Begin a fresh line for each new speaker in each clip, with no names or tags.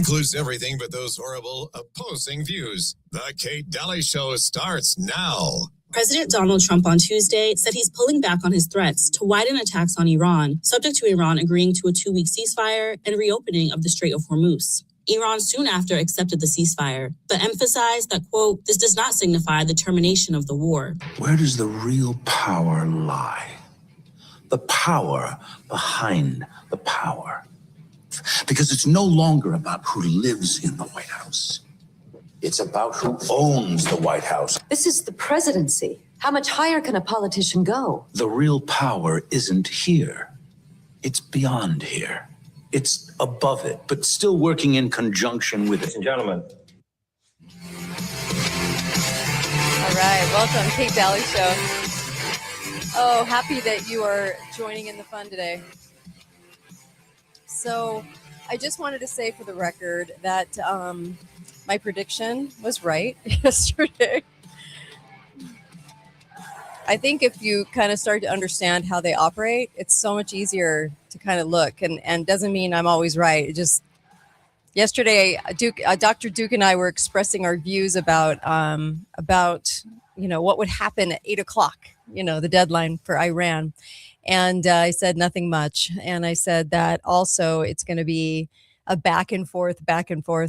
includes everything but those horrible opposing views. The Kate Daly Show starts now.
President Donald Trump on Tuesday said he's pulling back on his threats to widen attacks on Iran, subject to Iran agreeing to a 2-week ceasefire and reopening of the Strait of Hormuz. Iran soon after accepted the ceasefire, but emphasized that, quote, this does not signify the termination of the war.
Where does the real power lie? The power behind the power. Because it's no longer about who lives in the White House. It's about who owns the White House.
This is the presidency. How much higher can a politician go?
The real power isn't here. It's beyond here. It's above it, but still working in conjunction with it.
Ladies and gentlemen.
All right, welcome, Kate Daly Show. Oh, happy that you are joining in the fun today. So I just wanted to say for the record that my prediction was right yesterday. I think if you kind of start to understand how they operate, it's so much easier to kind of look, and doesn't mean I'm always right. It just yesterday, Dr. Duke and I were expressing our views about what would happen at 8:00, the deadline for Iran. And I said nothing much. And I said that also it's going to be a back and forth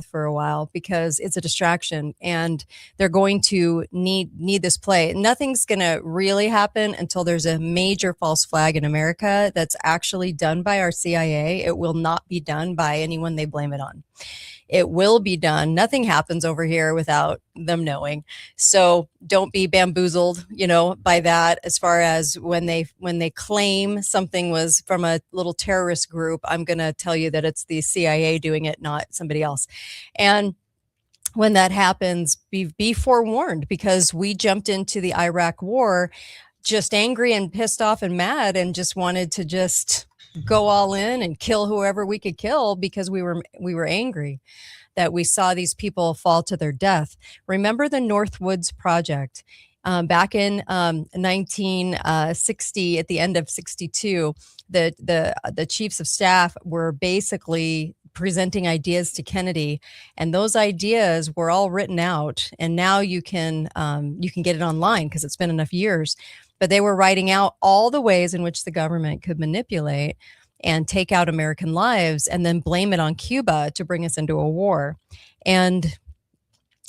for a while because it's a distraction and they're going to need this play. Nothing's going to really happen until there's a major false flag in America that's actually done by our CIA. It will not be done by anyone they blame it on. It will be done. Nothing happens over here without them knowing. So don't be bamboozled, by that. As far as when they claim something was from a little terrorist group, I'm going to tell you that it's the CIA doing it, not somebody else. And when that happens, be forewarned, because we jumped into the Iraq war just angry and pissed off and mad and just wanted to just go all in and kill whoever we could kill because we were angry that we saw these people fall to their death. Remember the Northwoods Project back in 1960, at the end of 62, the chiefs of staff were basically presenting ideas to Kennedy, and those ideas were all written out. And now you can get it online because it's been enough years. But they were writing out all the ways in which the government could manipulate and take out American lives and then blame it on Cuba to bring us into a war. And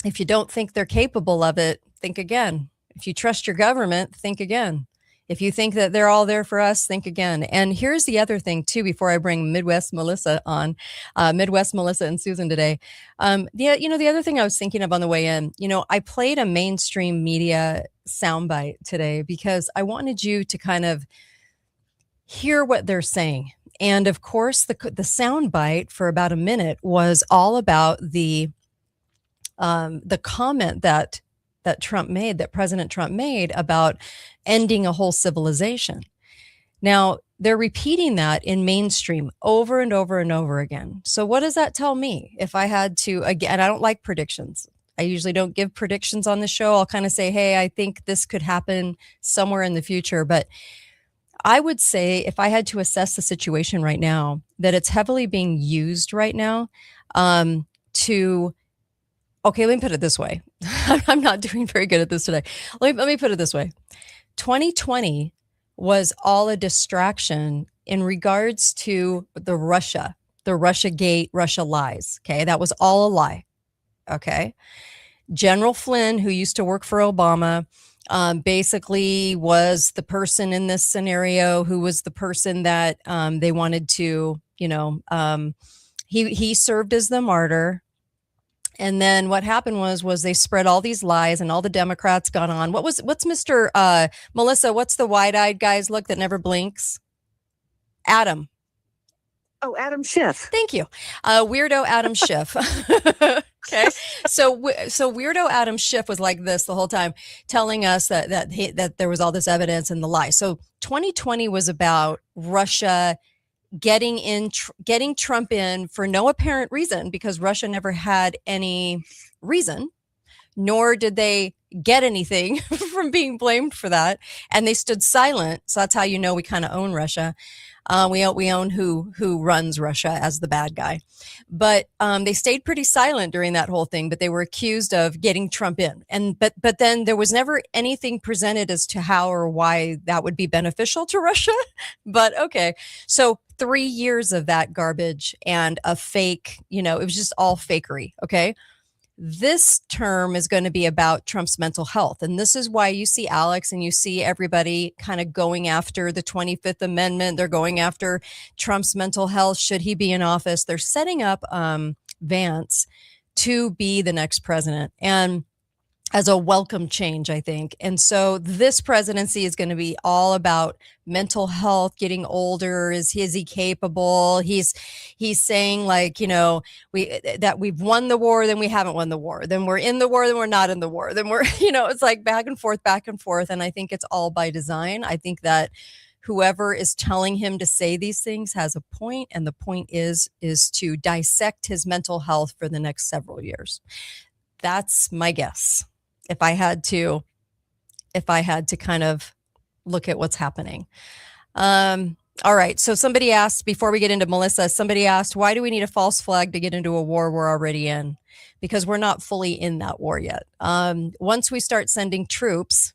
if you don't think they're capable of it, think again. If you trust your government, think again. If you think that they're all there for us, think again. And here's the other thing, too, before I bring Midwest Melissa on, Midwest Melissa and Susan today. The other thing I was thinking of on the way in, I played a mainstream media soundbite today because I wanted you to kind of hear what they're saying. And of course, the soundbite for about a minute was all about the comment that President Trump made about ending a whole civilization. Now, they're repeating that in mainstream over and over and over again. So what does that tell me? If I had to, again, I don't like predictions. I usually don't give predictions on the show. I'll kind of say, hey, I think this could happen somewhere in the future. But I would say if I had to assess the situation right now, that it's heavily being used right now okay, let me put it this way. I'm not doing very good at this today. Let me put it this way. 2020 was all a distraction in regards to the Russiagate, Russia lies. Okay, that was all a lie. Okay. General Flynn, who used to work for Obama, basically was the person in this scenario who was the person that they wanted to, he served as the martyr. And then what happened was they spread all these lies and all the Democrats got on. What's Mr. Melissa, what's the wide-eyed guy's look that never blinks? Adam.
Oh, Adam Schiff.
Thank you. Weirdo Adam Schiff. Okay. So weirdo Adam Schiff was like this the whole time, telling us that there was all this evidence and the lie. So 2020 was about Russia getting Trump in for no apparent reason, because Russia never had any reason, nor did they get anything from being blamed for that. And they stood silent. So that's how we kind of own Russia. We own who runs Russia as the bad guy. But they stayed pretty silent during that whole thing, but they were accused of getting Trump in. But then there was never anything presented as to how or why that would be beneficial to Russia. But okay. So 3 years of that garbage and a fake, it was just all fakery. Okay. This term is going to be about Trump's mental health. And this is why you see Alex and you see everybody kind of going after the 25th Amendment. They're going after Trump's mental health. Should he be in office? They're setting up Vance to be the next president. And as a welcome change, I think. And so this presidency is going to be all about mental health, getting older. Is he capable? He's saying like, that we've won the war, then we haven't won the war. Then we're in the war, then we're not in the war. Then we're, it's like back and forth. And I think it's all by design. I think that whoever is telling him to say these things has a point, and the point is to dissect his mental health for the next several years. That's my guess. If I had to kind of look at what's happening. All right. So somebody asked, before we get into Melissa, why do we need a false flag to get into a war we're already in? Because we're not fully in that war yet. Once we start sending troops,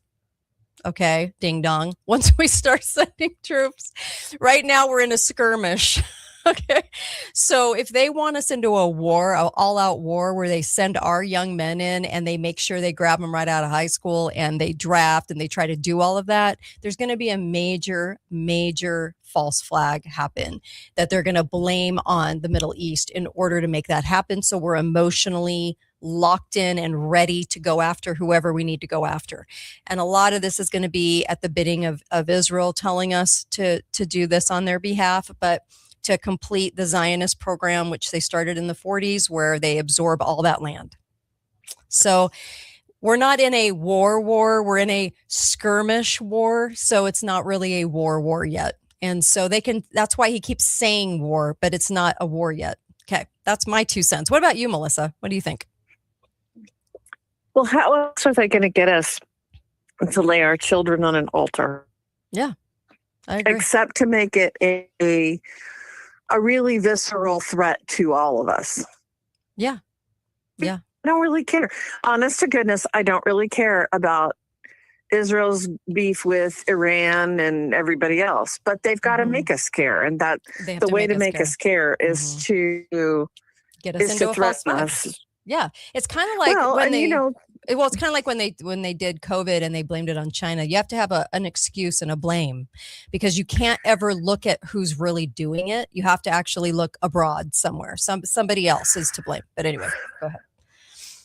okay, ding dong. Once we start sending troops, right now we're in a skirmish. Okay. So if they want us into a war, an all-out war where they send our young men in and they make sure they grab them right out of high school and they draft and they try to do all of that, there's going to be a major, major false flag happen that they're going to blame on the Middle East in order to make that happen. So we're emotionally locked in and ready to go after whoever we need to go after. And a lot of this is going to be at the bidding of Israel telling us to do this on their behalf. But to complete the Zionist program, which they started in the 40s, where they absorb all that land. So we're not in a war, we're in a skirmish war. So it's not really a war yet. And so that's why he keeps saying war, but it's not a war yet. Okay. That's my 2 cents. What about you, Melissa? What do you think?
Well, how else are they going to get us to lay our children on an altar?
Yeah, I agree.
Except to make it a really visceral threat to all of us.
Yeah. Yeah.
I don't really care. Honest to goodness, I don't really care about Israel's beef with Iran and everybody else, but they've got to make us care. And that the way to make us care is to
get us into a false flag. Yeah. It's kind of like it's kind of like when they did COVID and they blamed it on China. You have to have an excuse and a blame, because you can't ever look at who's really doing it. You have to actually look abroad somewhere. Somebody else is to blame. But anyway, go ahead.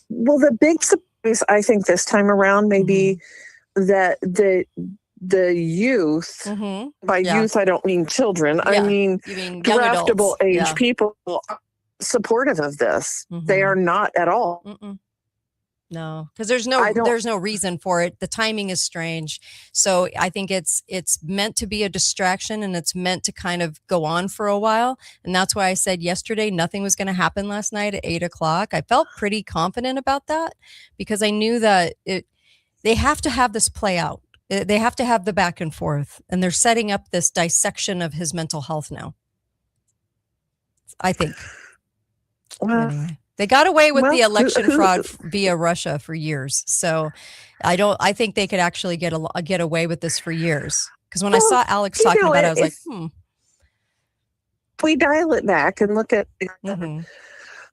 Well, the big surprise, I think, this time around may be that the youth, by youth I don't mean children, I mean draftable age people, are supportive of this. They are not at all.
No, because there's no reason for it. The timing is strange. So I think it's meant to be a distraction, and it's meant to kind of go on for a while. And that's why I said yesterday nothing was going to happen last night at 8:00. I felt pretty confident about that, because I knew that they have to have this play out. They have to have the back and forth, and they're setting up this dissection of his mental health now, I think. Anyway. They got away with the election fraud via Russia for years. So I think they could actually get away with this for years. Because when I saw Alex talking about it, I was like,
If we dial it back and look at,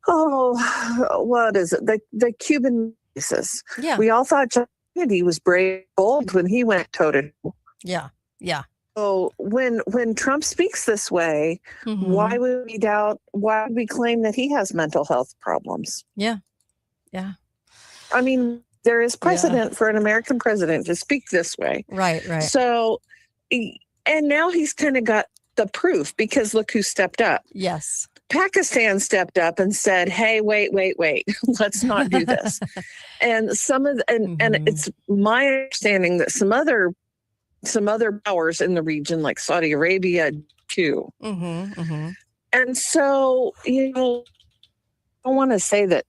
what is it? The Cuban cases.
Yeah.
We all thought John Kennedy was brave, bold when he went toe-to-toe.
Yeah. Yeah.
So when Trump speaks this way, why would we doubt? Why would we claim that he has mental health problems?
Yeah, yeah.
I mean, there is precedent for an American president to speak this way.
Right.
So, and now he's kind of got the proof, because look who stepped up.
Yes.
Pakistan stepped up and said, "Hey, wait, let's not do this." And and it's my understanding that some other powers in the region, like Saudi Arabia, too. And so, I want to say that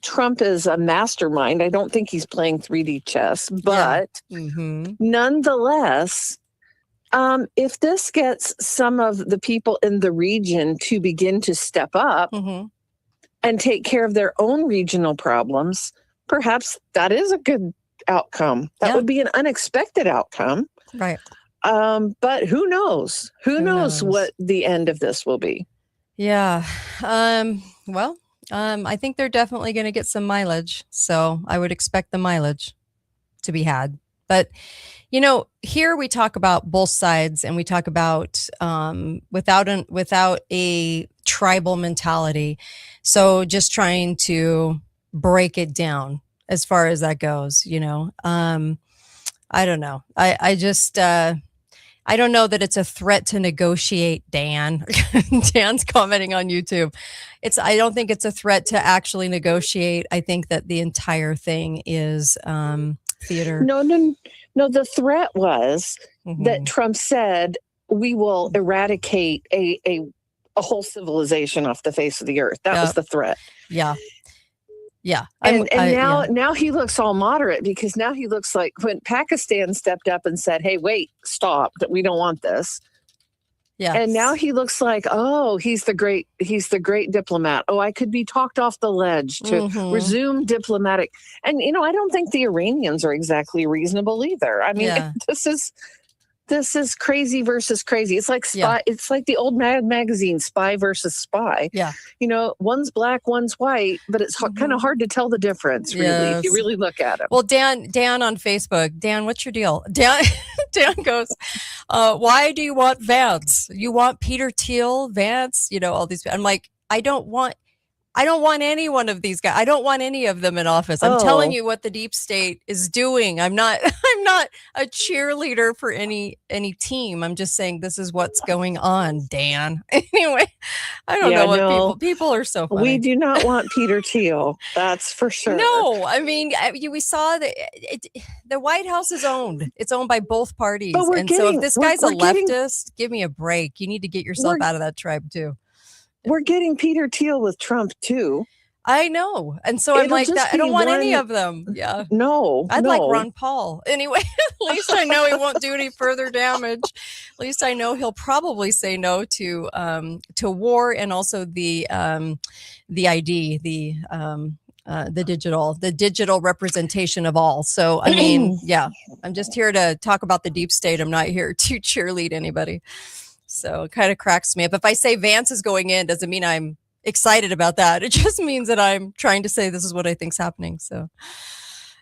Trump is a mastermind. I don't think he's playing 3D chess, but nonetheless, If this gets some of the people in the region to begin to step up
Mm-hmm.
and take care of their own regional problems, perhaps that is a good outcome. That
Yeah.
would be an unexpected outcome.
Right.
But who knows? Who knows
knows?
what the end of this will be?
Yeah. Well, I think they're definitely going to get some mileage. So I would expect the mileage to be had. But, here we talk about both sides, and we talk about without a tribal mentality. So just trying to break it down as far as that goes, I don't know. I just, I don't know that it's a threat to negotiate, Dan. Dan's commenting on YouTube. I don't think it's a threat to actually negotiate. I think that the entire thing is theater.
No. The threat was
Mhm.
that Trump said we will eradicate a whole civilization off the face of the earth. That was
Yep.
the threat.
Yeah. Yeah.
And
yeah.
now he looks all moderate, because now he looks like when Pakistan stepped up and said, "Hey, wait, stop, that we don't want this."
Yeah.
And now he looks like, oh, he's the great diplomat. Oh, I could be talked off the ledge to
Mhm.
resume diplomatic. And I don't think the Iranians are exactly reasonable either. I mean,
Yeah.
this is crazy versus crazy. It's like spy.
Yeah.
It's like the old Mad Magazine, Spy versus Spy.
Yeah.
One's black, one's white, but it's kind of hard to tell the difference, really, if you
Yes.
really look at it.
Well, Dan on Facebook, Dan, what's your deal? Dan goes, why do you want Vance? You want Peter Thiel, Vance, all these. I'm like, I don't want any one of these guys. I don't want any of them in office. I'm telling
Oh.
you what the deep state is doing. I'm not a cheerleader for any team. I'm just saying this is what's going on, Dan. Anyway, I don't know what
no.
people are so funny.
We do not want Peter Thiel. That's for sure.
No, I mean, we saw that the White House is owned. It's owned by both parties.
But
So if this guy's a
we're getting-
leftist, give me a break. You need to get yourself out of that tribe too.
We're getting Peter Thiel with Trump too.
I know. And so I'm
It'll
like,
just
I don't
be
want any
one-
of them. Yeah.
No,
I'd
no.
like Ron Paul. Anyway, at least I know he won't do any further damage. At least I know he'll probably say no to war, and also the ID, the digital representation of all. So, I mean, yeah, I'm just here to talk about the deep state. I'm not here to cheerlead anybody. So it kind of cracks me up. If I say Vance is going in, doesn't mean I'm excited about that. It just means that I'm trying to say this is what I think's happening. So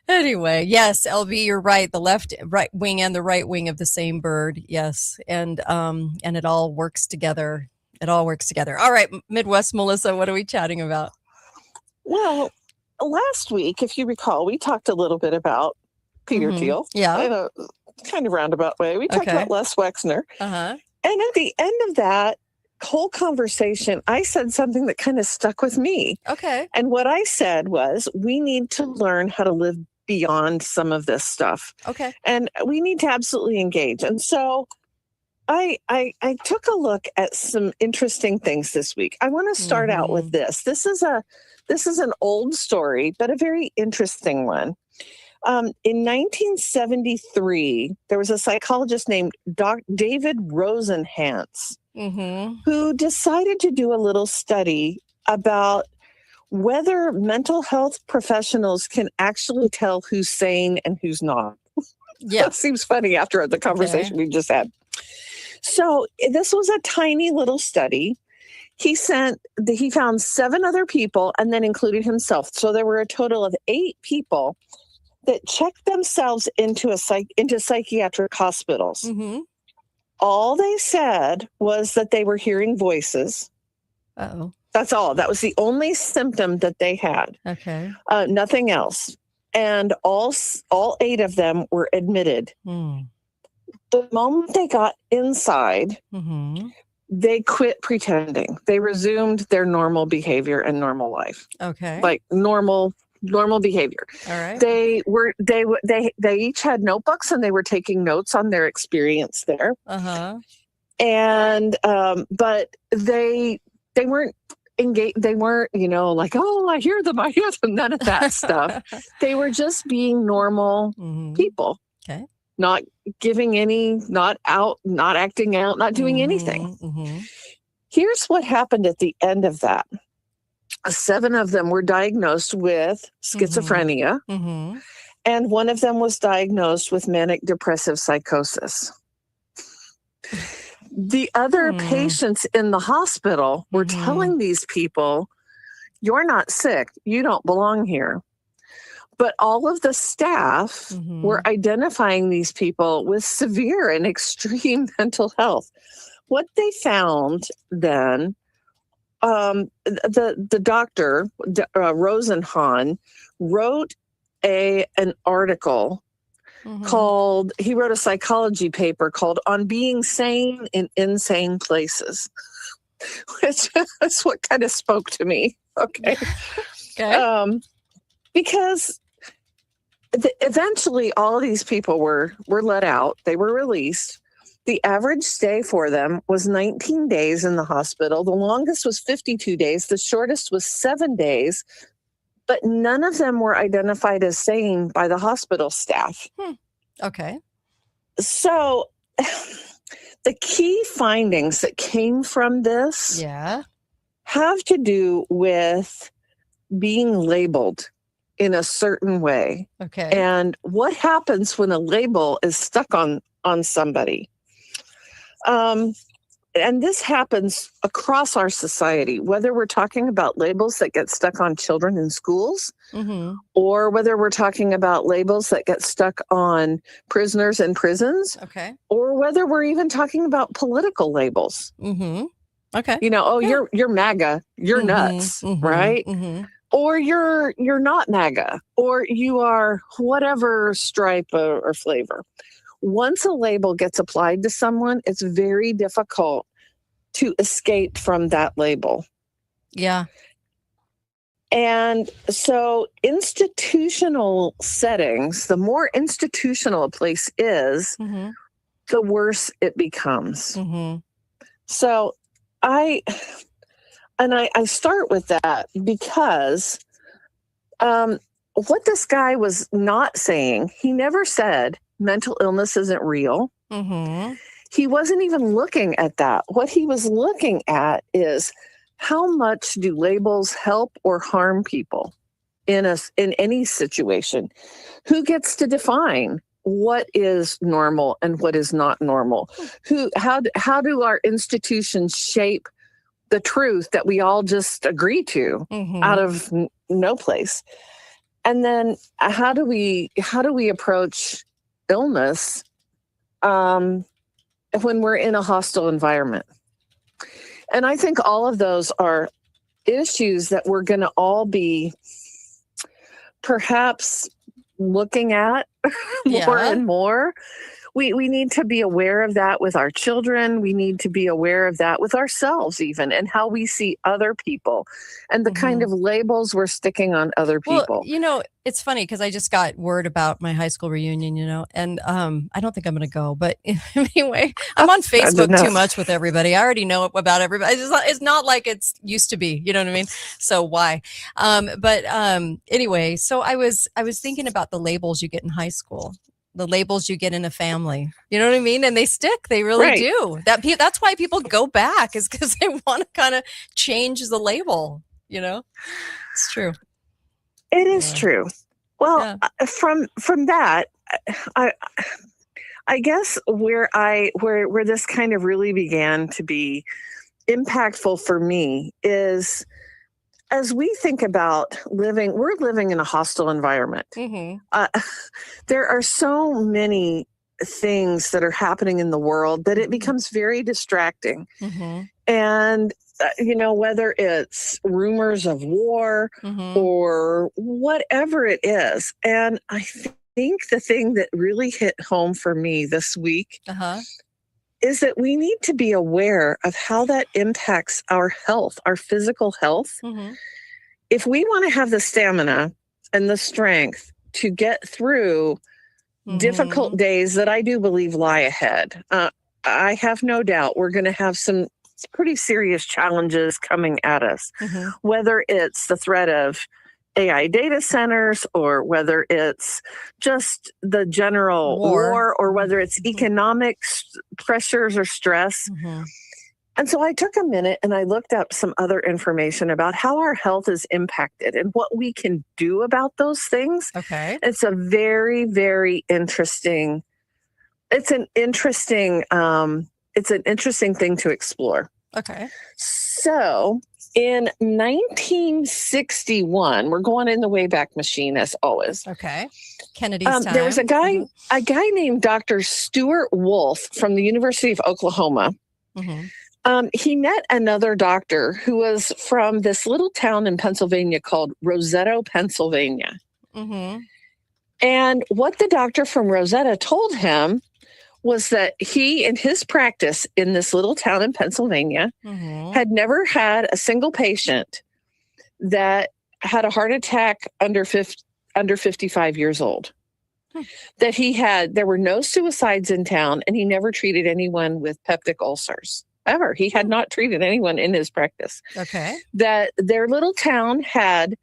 anyway, yes, LB, you're right. The right wing and the right wing of the same bird. Yes. And it all works together. It all works together. All right, Midwest Melissa, what are we chatting about?
Well, last week, if you recall, we talked a little bit about Peter
Mhm.
Thiel
Yeah.
in a kind of roundabout way. We talked
Okay.
about Les Wexner.
Uh-huh.
And at the end of that whole conversation, I said something that kind of stuck with me.
Okay.
And what I said was, we need to learn how to live beyond some of this stuff.
Okay.
And we need to absolutely engage. And so I took a look at some interesting things this week. I want to start out with this. This is an old story, but a very interesting one. In 1973, there was a psychologist named David Rosenhans
Mm-hmm.
who decided to do a little study about whether mental health professionals can actually tell who's sane and who's not.
Yeah.
That seems funny after the conversation we just had. So this was a tiny little study. He found 7 other people and then included himself. So there were a total of 8 people that checked themselves into psychiatric hospitals.
Mm-hmm.
All they said was that they were hearing voices.
Uh-oh.
That's all. That was the only symptom that they had.
Okay.
Nothing else. And all 8 of them were admitted.
Mm.
The moment they got inside,
Mm-hmm.
they quit pretending. They resumed their normal behavior and normal life,
Okay.
like normal behavior.
All right.
They each had notebooks and they were taking notes on their experience there.
Uh-huh.
And but they weren't engaged. They weren't, like, oh, I hear them. None of that stuff. They were just being normal
Mm-hmm.
people.
Okay.
not giving any, not acting out, not doing anything.
Mm-hmm.
Here's what happened at the end of that. 7 of them were diagnosed with schizophrenia,
Mm-hmm.
and 1 of them was diagnosed with manic depressive psychosis. The other patients in the hospital were telling these people, you're not sick, you don't belong here. But all of the staff were identifying these people with severe and extreme mental health. What they found then, the doctor, Rosenhan, wrote an article called, he wrote a psychology paper called On Being Sane in Insane Places, which is what kind of spoke to me. Okay. Because eventually all of these people were let out. They were released. The average stay for them was 19 days in the hospital. The longest was 52 days. The shortest was 7 days. But none of them were identified as sane by the hospital staff.
Okay.
So the key findings that came from this have to do with being labeled in a certain way.
Okay.
And what happens when a label is stuck on somebody. And this happens across our society, whether we're talking about labels that get stuck on children in schools, or whether we're talking about labels that get stuck on prisoners in prisons, or whether we're even talking about political labels.
Okay.
You know, you're MAGA, you're nuts, right? Or you're not MAGA, or you are whatever stripe or flavor. Once a label gets applied to someone, it's very difficult to escape from that label.
Yeah.
And so institutional settings, the more institutional a place is, the worse it becomes. So I start with that because what this guy was not saying, he never said mental illness isn't real. He wasn't even looking at that. What he was looking at is how much do labels help or harm people in any situation? Who gets to define what is normal and what is not normal? How do our institutions shape the truth that we all just agree to out of no place? And then how do we approach illness when we're in a hostile environment? And I think all of those are issues that we're going to all be perhaps looking at more and more. We need to be aware of that with our children. We need to be aware of that with ourselves even, and how we see other people and the kind of labels we're sticking on other people.
Well, you know, it's funny because I just got word about my high school reunion, you know, and I don't think I'm going to go. But anyway, I'm on Facebook too much with everybody. I already know about everybody. It's not like it's used to be. You know what I mean? So why? But anyway, so I was thinking about the labels you get in high school. The labels you get in a family, you know what I mean? And they stick, they really do. That's why people go back, is because they want to kind of change the label, you know? It's true.
It is true. Well, from that, I guess where this kind of really began to be impactful for me is, as we think about we're living in a hostile environment. There are so many things that are happening in the world that it becomes very distracting. And, you know, whether it's rumors of war or whatever it is. And I think the thing that really hit home for me this week is that we need to be aware of how that impacts our health, our physical health. If we want to have the stamina and the strength to get through difficult days that I do believe lie ahead, I have no doubt we're going to have some pretty serious challenges coming at us, whether it's the threat of AI data centers, or whether it's just the general war, or whether it's economic pressures or stress.
Mhm.
And so I took a minute and I looked up some other information about how our health is impacted and what we can do about those things.
Okay.
It's a very, very interesting. It's an interesting thing to explore.
Okay.
So in 1961, we're going in the Wayback Machine as always.
Okay. Kennedy's time.
There was a guy named Dr. Stuart Wolf from the University of Oklahoma.
Mhm.
He met another doctor who was from this little town in Pennsylvania called Roseto, Pennsylvania.
Mhm.
And what the doctor from Rosetta told him was that he, in his practice in this little town in Pennsylvania,
Mhm.
had never had a single patient that had a heart attack under 55 years old. That there were no suicides in town, and he never treated anyone with peptic ulcers. Ever. He had not treated anyone in his practice.
Okay.
That their little town had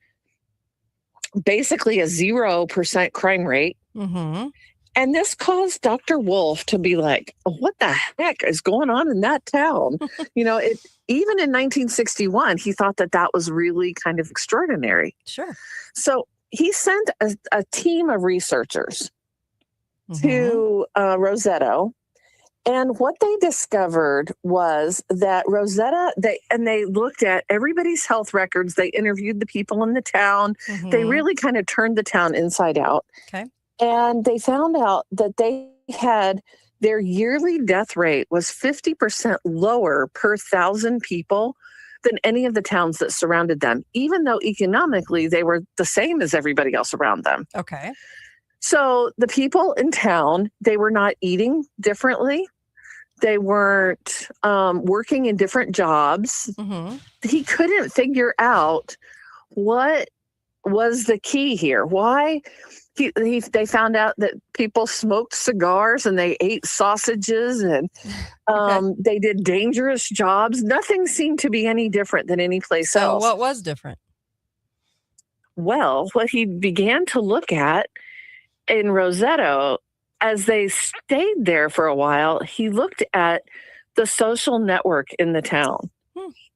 basically a 0% crime rate.
Mhm.
And this caused Dr. Wolf to be like, what the heck is going on in that town? Even in 1961, he thought that was really kind of extraordinary.
Sure.
So he sent a team of researchers
Mhm.
to Roseto. And what they discovered was that Rosetta, they looked at everybody's health records. They interviewed the people in the town.
Mhm.
They really kind of turned the town inside out.
Okay.
And they found out that their yearly death rate was 50% lower per 1,000 people than any of the towns that surrounded them, even though economically they were the same as everybody else around them.
Okay.
So the people in town, they were not eating differently. They weren't working in different jobs.
Mhm.
He couldn't figure out what was the key here. Why? They found out that people smoked cigars and they ate sausages and they did dangerous jobs. Nothing seemed to be any different than any place else.
So what was different?
Well, what he began to look at in Roseto, as they stayed there for a while, he looked at the social network in the town.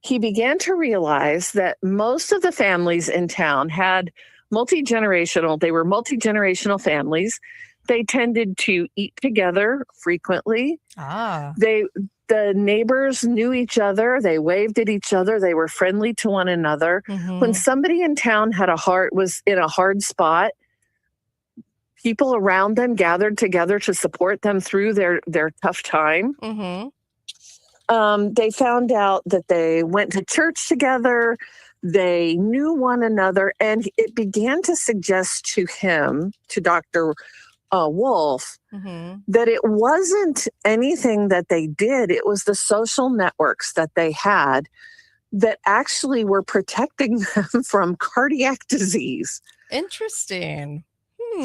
He began to realize that most of the families in town had they were multi-generational families. They tended to eat together frequently. The neighbors knew each other. They waved at each other. They were friendly to one another.
Mhm.
When somebody in town was in a hard spot, people around them gathered together to support them through their tough time.
Mhm.
They found out that they went to church together. They knew one another, and it began to suggest to Dr. Wolf,
Mhm.
that it wasn't anything that they did. It was the social networks that they had that actually were protecting them from cardiac disease.
Interesting.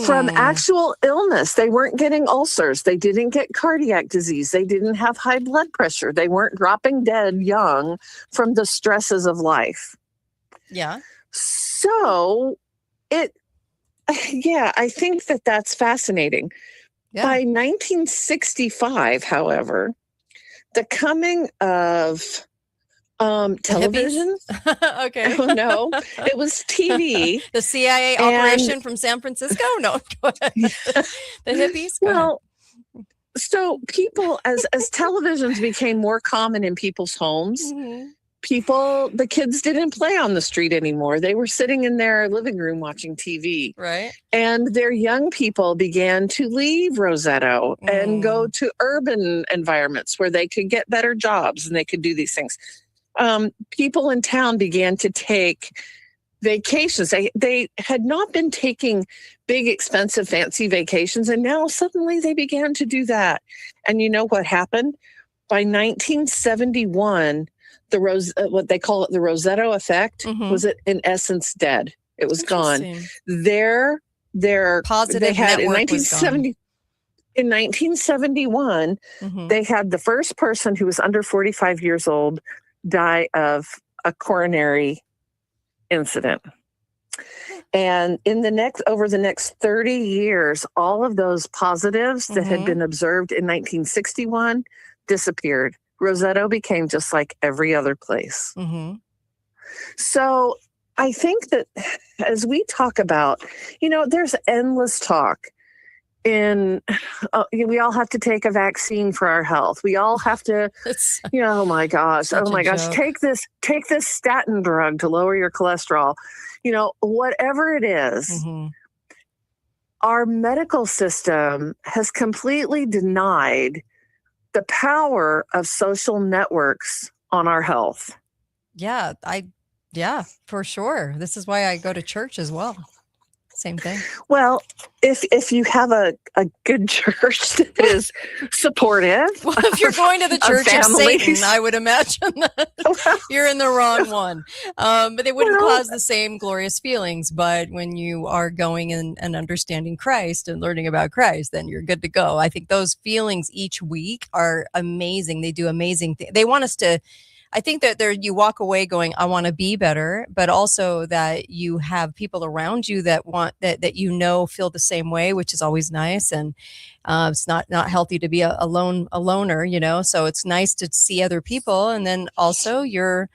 From actual illness. They weren't getting ulcers. They didn't get cardiac disease. They didn't have high blood pressure. They weren't dropping dead young from the stresses of life.
Yeah.
So I think that's fascinating.
Yeah.
By 1965, however, the coming of television.
Okay.
Oh, no, it was TV.
The CIA operation from San Francisco? No, go ahead. The hippies? Go ahead.
So people, as televisions became more common in people's homes,
Mhm.
the kids didn't play on the street anymore. They were sitting in their living room watching TV.
Right.
And their young people began to leave Roseto and go to urban environments where they could get better jobs and they could do these things. People in town began to take vacations. They had not been taking big, expensive, fancy vacations, and now suddenly they began to do that. And you know what happened? By 1971, what they call it, the Roseto effect, was in essence dead. It was gone. Their
positive
they had in
network was gone.
1971, they had the first person who was under 45 years old die of a coronary incident. And over the next 30 years, all of those positives that had been observed in 1961 disappeared. Roseto became just like every other place. So I think that as we talk about, there's endless talk we all have to take a vaccine for our health. We all have to, oh my gosh,
joke.
take this statin drug to lower your cholesterol. Whatever it is, our medical system has completely denied the power of social networks on our health.
Yeah, for sure. This is why I go to church as well. Same thing.
Well, if you have a good church that is supportive.
Well, if you're going to the church of Satan, I would imagine that you're in the wrong one. But they wouldn't cause the same glorious feelings. But when you are going and understanding Christ and learning about Christ, then you're good to go. I think those feelings each week are amazing. They do amazing things. They want us to, I think that you walk away going, I want to be better, but also that you have people around you that want that feel the same way, which is always nice. And it's not healthy to be a loner, so it's nice to see other people. And then also you're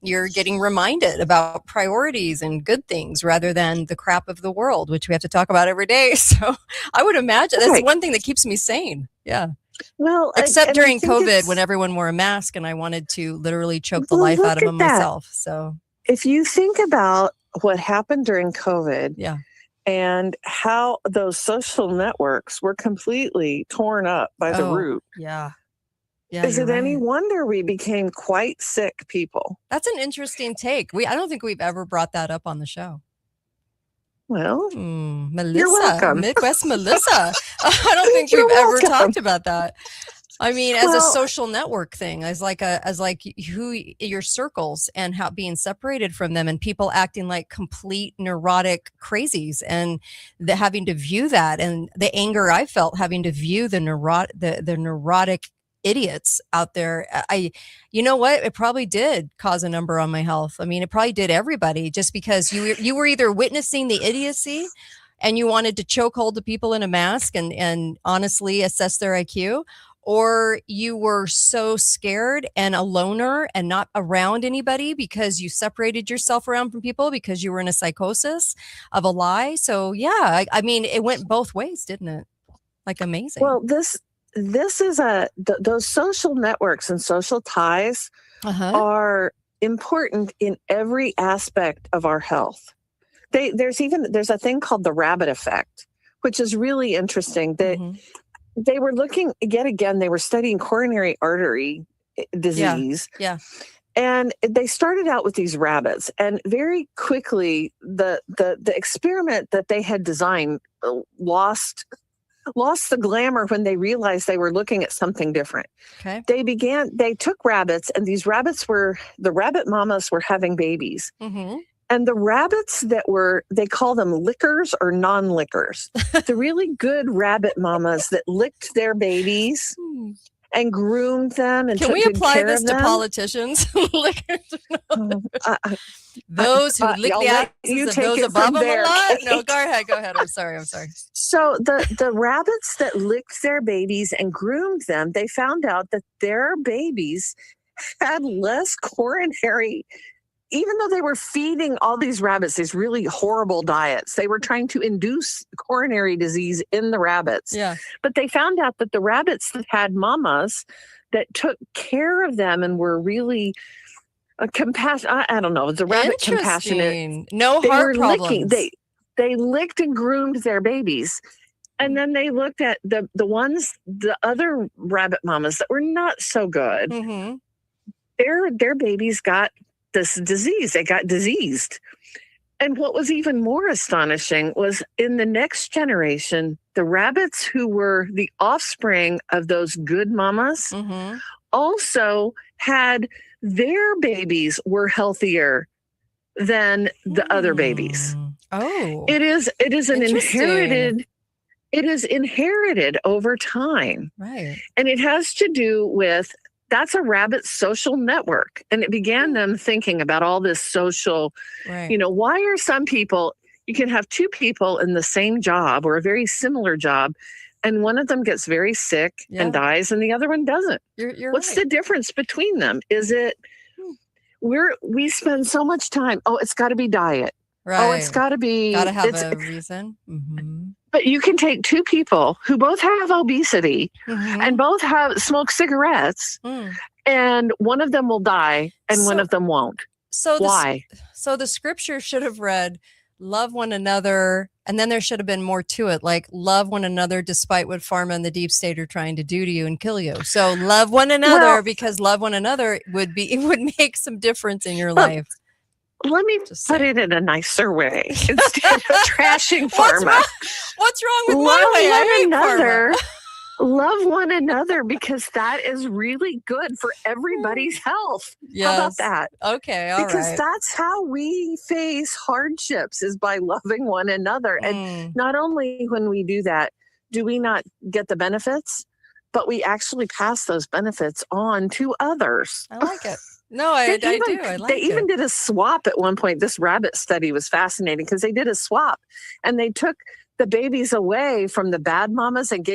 getting reminded about priorities and good things rather than the crap of the world, which we have to talk about every day. So I would imagine that's one thing that keeps me sane. Yeah.
Well,
except during COVID when everyone wore a mask and I wanted to literally choke the life out of them myself. So
if you think about what happened during COVID and how those social networks were completely torn up by the root.
Yeah.
Is it any wonder we became quite sick people?
That's an interesting take. I don't think we've ever brought that up on the show.
Well,
Melissa,
you're welcome.
Midwest Melissa. I don't think we've ever talked about that. I mean, as a social network thing, as who your circles and how being separated from them and people acting like complete neurotic crazies and having to view that and the anger I felt having to view the neurotic idiots out there. You know what? It probably did cause a number on my health. I mean, it probably did everybody just because you were either witnessing the idiocy and you wanted to choke hold the people in a mask and honestly assess their IQ, or you were so scared and a loner and not around anybody because you separated yourself around from people because you were in a psychosis of a lie. So yeah, I mean, it went both ways, didn't it? Like amazing.
Well, this is those social networks and social ties are important in every aspect of our health. There's a thing called the rabbit effect, which is really interesting. That they were looking they were studying coronary artery disease.
Yeah.
And they started out with these rabbits, and very quickly the experiment that they had designed lost the glamour when they realized they were looking at something different.
Okay.
They took rabbits, and the rabbit mamas were having babies. And the rabbits they call them lickers or non-lickers. The really good rabbit mamas that licked their babies and groomed them and
Can we
took good
apply
care
this
of
to
them.
politicians? Those who lick the asses of those above them a lot?
Kate.
No, go ahead. I'm sorry.
So the rabbits that licked their babies and groomed them, they found out that their babies had less coronary. Even though they were feeding all these rabbits these really horrible diets, they were trying to induce coronary disease in the rabbits.
Yeah.
But they found out that the rabbits that had mamas that took care of them and were really compassionate. I don't know. The rabbit compassionate.
No heart problems.
They licked and groomed their babies. And then they looked at the other rabbit mamas that were not so good. Their babies got this disease. They got diseased. And what was even more astonishing was in the next generation, the rabbits who were the offspring of those good mamas also had their babies were healthier than the other babies.
Oh.
It is inherited over time.
Right.
And it has to do with that's a rabbit social network. And it began them thinking about all this social, why are some people, You can have two people in the same job or a very similar job, and one of them gets very sick
Yeah.
and dies, and the other one doesn't.
You're
What's
right.
the difference between them? Is it we spend so much time? Oh, it's got to be diet.
Right.
Oh, it's got to be.
Gotta have
it's,
a reason. Mm-hmm.
but you can take two people who both have obesity
Mm-hmm.
and both have smoke cigarettes,
Mm.
and one of them will die and one
So-
of them won't.
So
Why?
So the scripture should have read, love one another. And then there should have been more to it, like love one another despite what pharma and the deep state are trying to do to you and kill you. So love one another
Well-
because love one another it would make some difference in your
Well,
life.
Let me
Just
put
saying.
it in a nicer way instead of trashing
What's
pharma.
wrong? What's wrong with
Love
my way? I
one
hate
another.
pharma.
Love one another because that is really good for everybody's health. How about
Yes.
that?
Okay. All
Because
right.
that's how we face hardships, is by loving one another. And
Mm,
not only when we do that, do we not get the benefits, but we actually pass those benefits on to others.
I like it. No, I do. I like
They
it.
even did a swap at one point. This rabbit study was fascinating because they did a swap and they took the babies away from the bad mamas and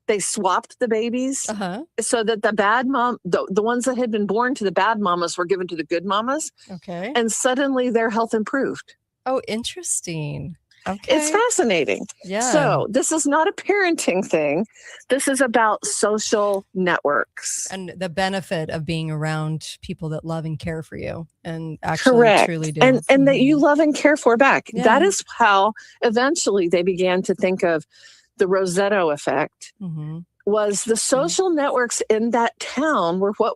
they swapped the babies
Uh-huh.
so that the bad mom, the ones that had been born to the bad mamas were given to the good mamas,
Okay.
and suddenly their health improved.
Oh, interesting. Okay.
It's fascinating.
Yeah.
So this is not a parenting thing. This is about social networks.
And the benefit of being around people that love and care for you and actually
Correct.
truly do.
And that you
Mhm.
love and care for back.
Yeah.
That is how eventually they began to think of the Rossetto effect.
Mhm.
Was the social networks in that town were what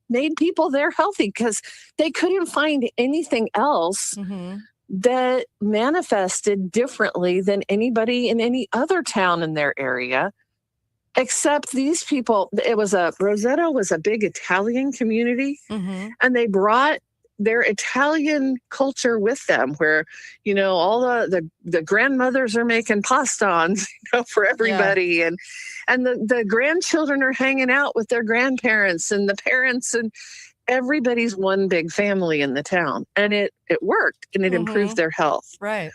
made people there healthy, because they couldn't find anything else
Mhm.
that manifested differently than anybody in any other town in their area, except these people. Rossetto was a big Italian community,
Mhm.
and they brought their Italian culture with them, where, all the grandmothers are making pasta on, for everybody. And the grandchildren are hanging out with their grandparents and the parents, and everybody's one big family in the town. And it worked, and it improved their health.
Right.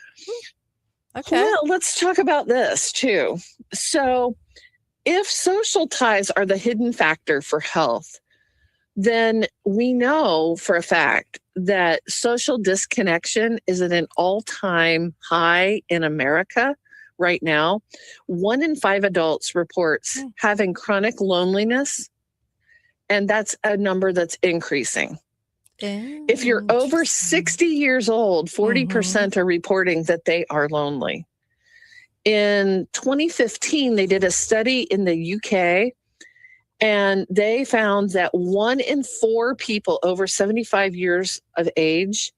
Okay.
Well, let's talk about this too. So if social ties are the hidden factor for health, then we know for a fact that social disconnection is at an all-time high in America right now. 1 in 5 adults reports having chronic loneliness, and that's a number that's increasing. If you're over
Interesting.
60 years old, 40% are reporting that they are lonely. In 2015, they did a study in the UK, and they found that 1 in 4 people over 75 years of age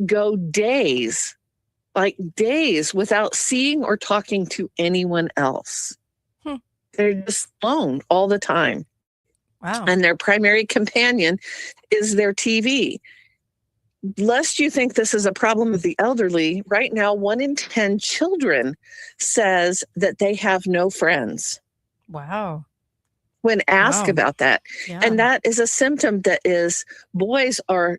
go days without seeing or talking to anyone else. They're just alone all the time.
Wow.
And their primary companion is their TV. Lest you think this is a problem with the elderly, right now 1 in 10 children says that they have no friends
Wow.
when asked
Wow.
about that.
Yeah.
And that is a symptom that is, boys are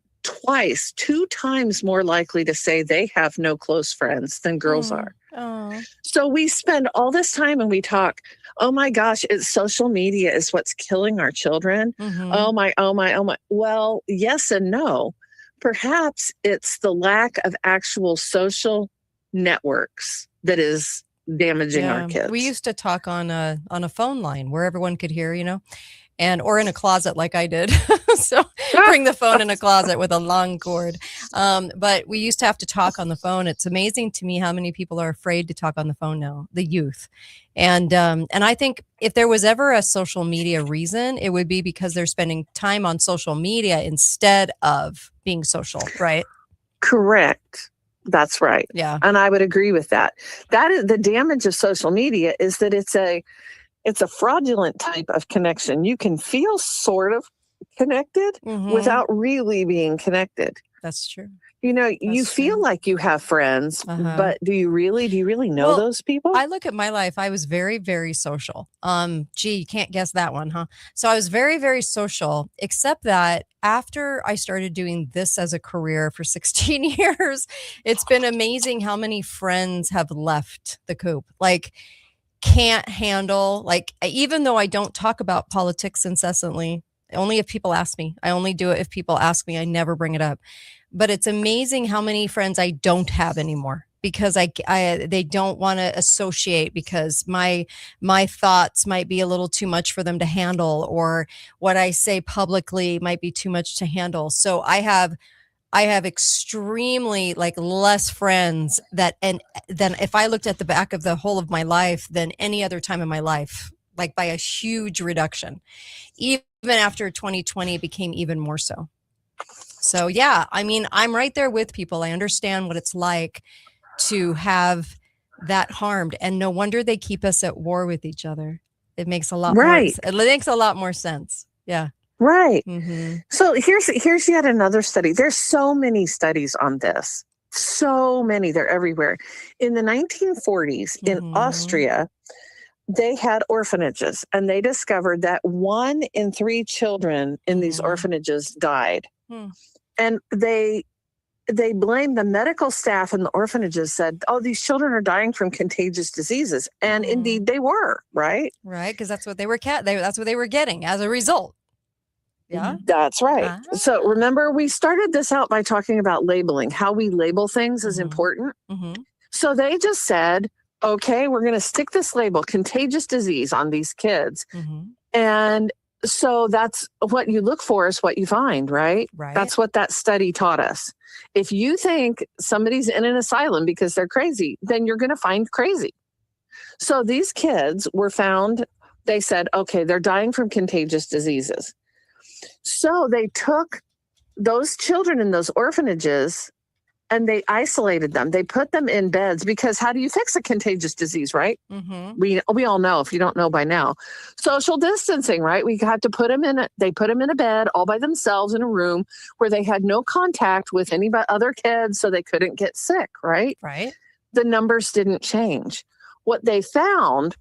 2 times more likely to say they have no close friends than girls are.
Oh.
So we spend all this time and we talk, oh my gosh, social media is what's killing our children.
Mhm.
Oh my. Well, yes and no. Perhaps it's the lack of actual social networks that is damaging our kids.
We used to talk on a phone line where everyone could hear, or in a closet like I did. So bring the phone in a closet with a long cord. But we used to have to talk on the phone. It's amazing to me how many people are afraid to talk on the phone now, the youth. And I think if there was ever a social media reason, it would be because they're spending time on social media instead of being social, right?
Correct. That's right.
Yeah.
And I would agree with that. That is the damage of social media, is that it's a fraudulent type of connection. You can feel sort of connected
Mhm.
without really being connected.
That's true.
You know, you
That's
feel
true.
like you have friends,
Uh-huh.
but do you really know
Well,
those people?
I look at my life, I was very, very social. Gee, you can't guess that one, huh? So I was very, very social, except that after I started doing this as a career for 16 years, it's been amazing how many friends have left the coop. Like, can't handle, like, even though I don't talk about politics incessantly, only if people ask me. I only do it if people ask me. I never bring it up. But it's amazing how many friends I don't have anymore because they don't want to associate because my thoughts might be a little too much for them to handle, or what I say publicly might be too much to handle. So I have extremely like less friends that, and then if I looked at the back of the whole of my life than any other time in my life, like by a huge reduction. Even after 2020 became even more so. So yeah, I mean, I'm right there with people. I understand what it's like to have that harmed, and no wonder they keep us at war with each other. It makes a lot more,
Right.
it makes a lot more sense. Yeah.
Right.
Mm-hmm.
So here's yet another study. There's so many studies on this. So many. They're everywhere. In the 1940s in
Mhm.
Austria, they had orphanages, and they discovered that 1 in 3 children in these
Mhm.
orphanages died.
Hmm.
And they blamed the medical staff in the orphanages, said, "Oh, these children are dying from contagious diseases." And
Mhm.
indeed they were, right?
Right, because that's what they were that's what they were getting as a result. Yeah.
That's right.
Ah.
So remember, we started this out by talking about labeling. How we label things is
Mhm.
important.
Mm-hmm.
So they just said, okay, we're going to stick this label, contagious disease, on these kids.
Mm-hmm.
And so that's what you look for is what you find, right?
Right.
That's what that study taught us. If you think somebody's in an asylum because they're crazy, then you're going to find crazy. So these kids were found, they said, okay, they're dying from contagious diseases. So they took those children in those orphanages and they isolated them. They put them in beds because how do you fix a contagious disease, right?
Mm-hmm.
We all know, if you don't know by now, social distancing, right? We had to put them they put them in a bed all by themselves in a room where they had no contact with any other kids, so they couldn't get sick, right?
Right.
The numbers didn't change. What they found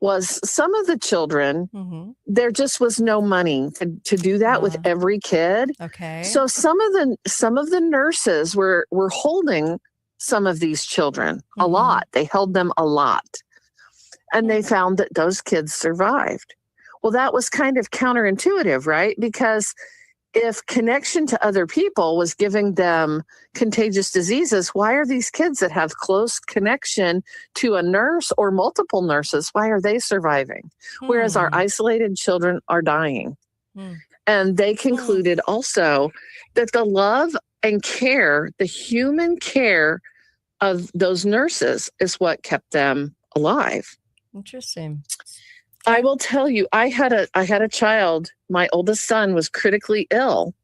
was some of the children,
Mm-hmm.
there just was no money to do that with every kid.
Okay.
So some of the nurses were holding some of these children a
Mhm.
lot. They held them a lot. And they found that those kids survived. Well, that was kind of counterintuitive, right? Because if connection to other people was giving them contagious diseases, why are these kids that have close connection to a nurse or multiple nurses, why are they surviving? Whereas our isolated children are dying.
Hmm.
And they concluded also that the love and care, the human care of those nurses is what kept them alive.
Interesting.
I will tell you, I had a child, my oldest son was critically ill.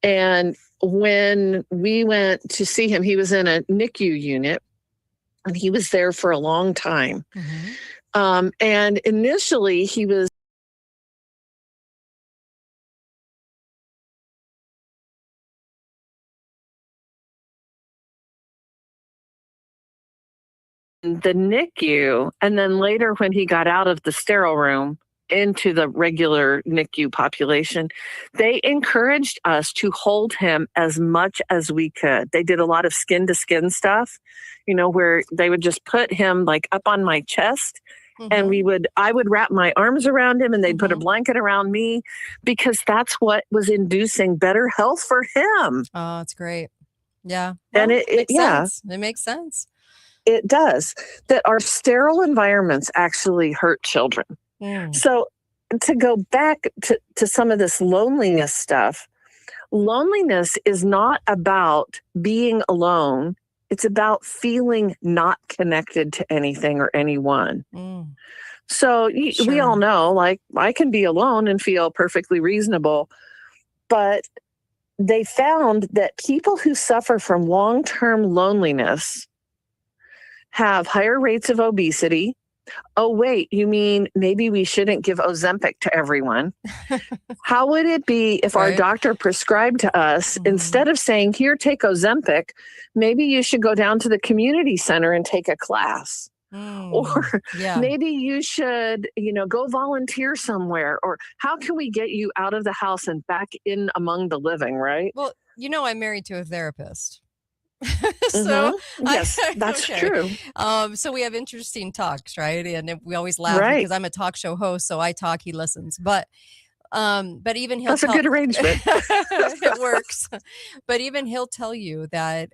And when we went to see him, he was in a NICU unit and he was there for a long time.
Mm-hmm.
And initially he was in the NICU. And then later when he got out of the sterile room into the regular NICU population, they encouraged us to hold him as much as we could. They did a lot of skin to skin stuff, where they would just put him like up on my chest.
Mm-hmm.
And I would wrap my arms around him and they'd put a
Mhm.
blanket around me because that's what was inducing better health for him.
Oh, it's great. Yeah.
And
Well,
it
makes
yeah.
sense. It makes sense.
It does. That our sterile environments actually hurt children.
Mm.
So to go back to some of this loneliness stuff, loneliness is not about being alone. It's about feeling not connected to anything or anyone.
Mm.
So we
Sure.
all know, like, I can be alone and feel perfectly reasonable. But they found that people who suffer from long-term loneliness have higher rates of obesity, oh, wait, you mean maybe we shouldn't give Ozempic to everyone? How would it be if our
Right.
doctor prescribed to us,
Mhm.
instead of saying, here, take Ozempic, maybe you should go down to the community center and take a class? Or
Yeah.
maybe you should, go volunteer somewhere. Or how can we get you out of the house and back in among the living, right?
Well, I'm married to a therapist.
Mhm.
So
Yes, that's
okay.
true.
So we have interesting talks, right? And we always laugh
Right.
because I'm a talk show host, so I talk, he listens. But even he'll
That's a
tell
good arrangement.
it works. But even he'll tell you that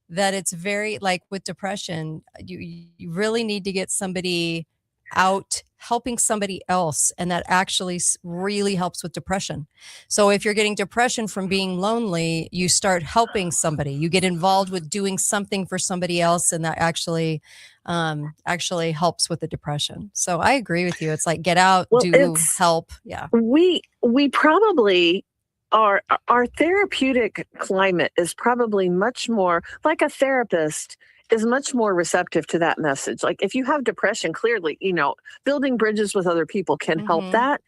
that it's very, like with depression, you really need to get somebody out helping somebody else, and that actually really helps with depression. So if you're getting depression from being lonely, you start helping somebody, you get involved with doing something for somebody else, and that actually helps with the depression. So I agree with you. It's like, get out,
Well,
do, help. Yeah.
we probably our therapeutic climate is probably much more like a therapist is much more receptive to that message. Like if you have depression, clearly, building bridges with other people can help
Mhm.
that.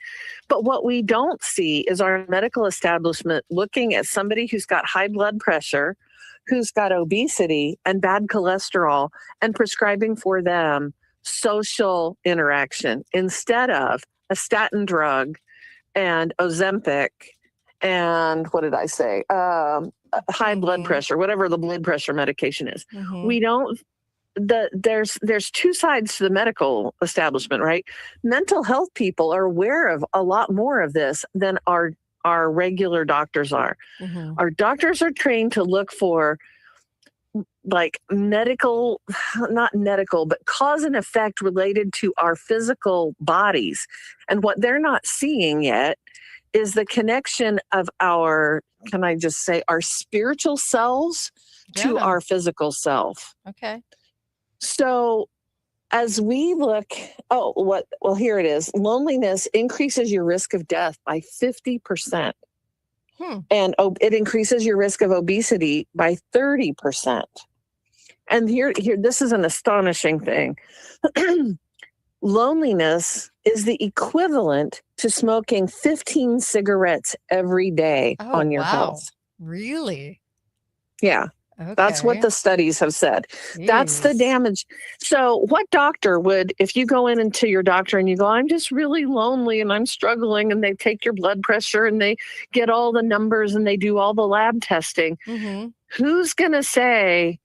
But what we don't see is our medical establishment looking at somebody who's got high blood pressure, who's got obesity and bad cholesterol, and prescribing for them social interaction instead of a statin drug and Ozempic and what did I say? High blood
Mhm.
pressure, whatever the blood pressure medication is.
Mhm.
We don't. There's two sides to the medical establishment, right? Mental health people are aware of a lot more of this than our regular doctors are.
Mhm.
Our doctors are trained to look for like not medical, but cause and effect related to our physical bodies. And what they're not seeing yet is the connection of can I just say, our spiritual selves to
Yeah.
our physical self.
Okay.
So as we look, here it is. Loneliness increases your risk of death by 50%. And it increases your risk of obesity by 30%. And here, this is an astonishing thing. Loneliness is the equivalent to smoking 15 cigarettes every day
Oh,
on your
wow.
health.
Really?
Yeah, that's what
Okay.
the studies have said. That's the
Jeez.
damage. So what doctor would, if you go into your doctor and you go, I'm just really lonely and I'm struggling, and they take your blood pressure and they get all the numbers and they do all the lab testing,
Mhm.
who's going to say,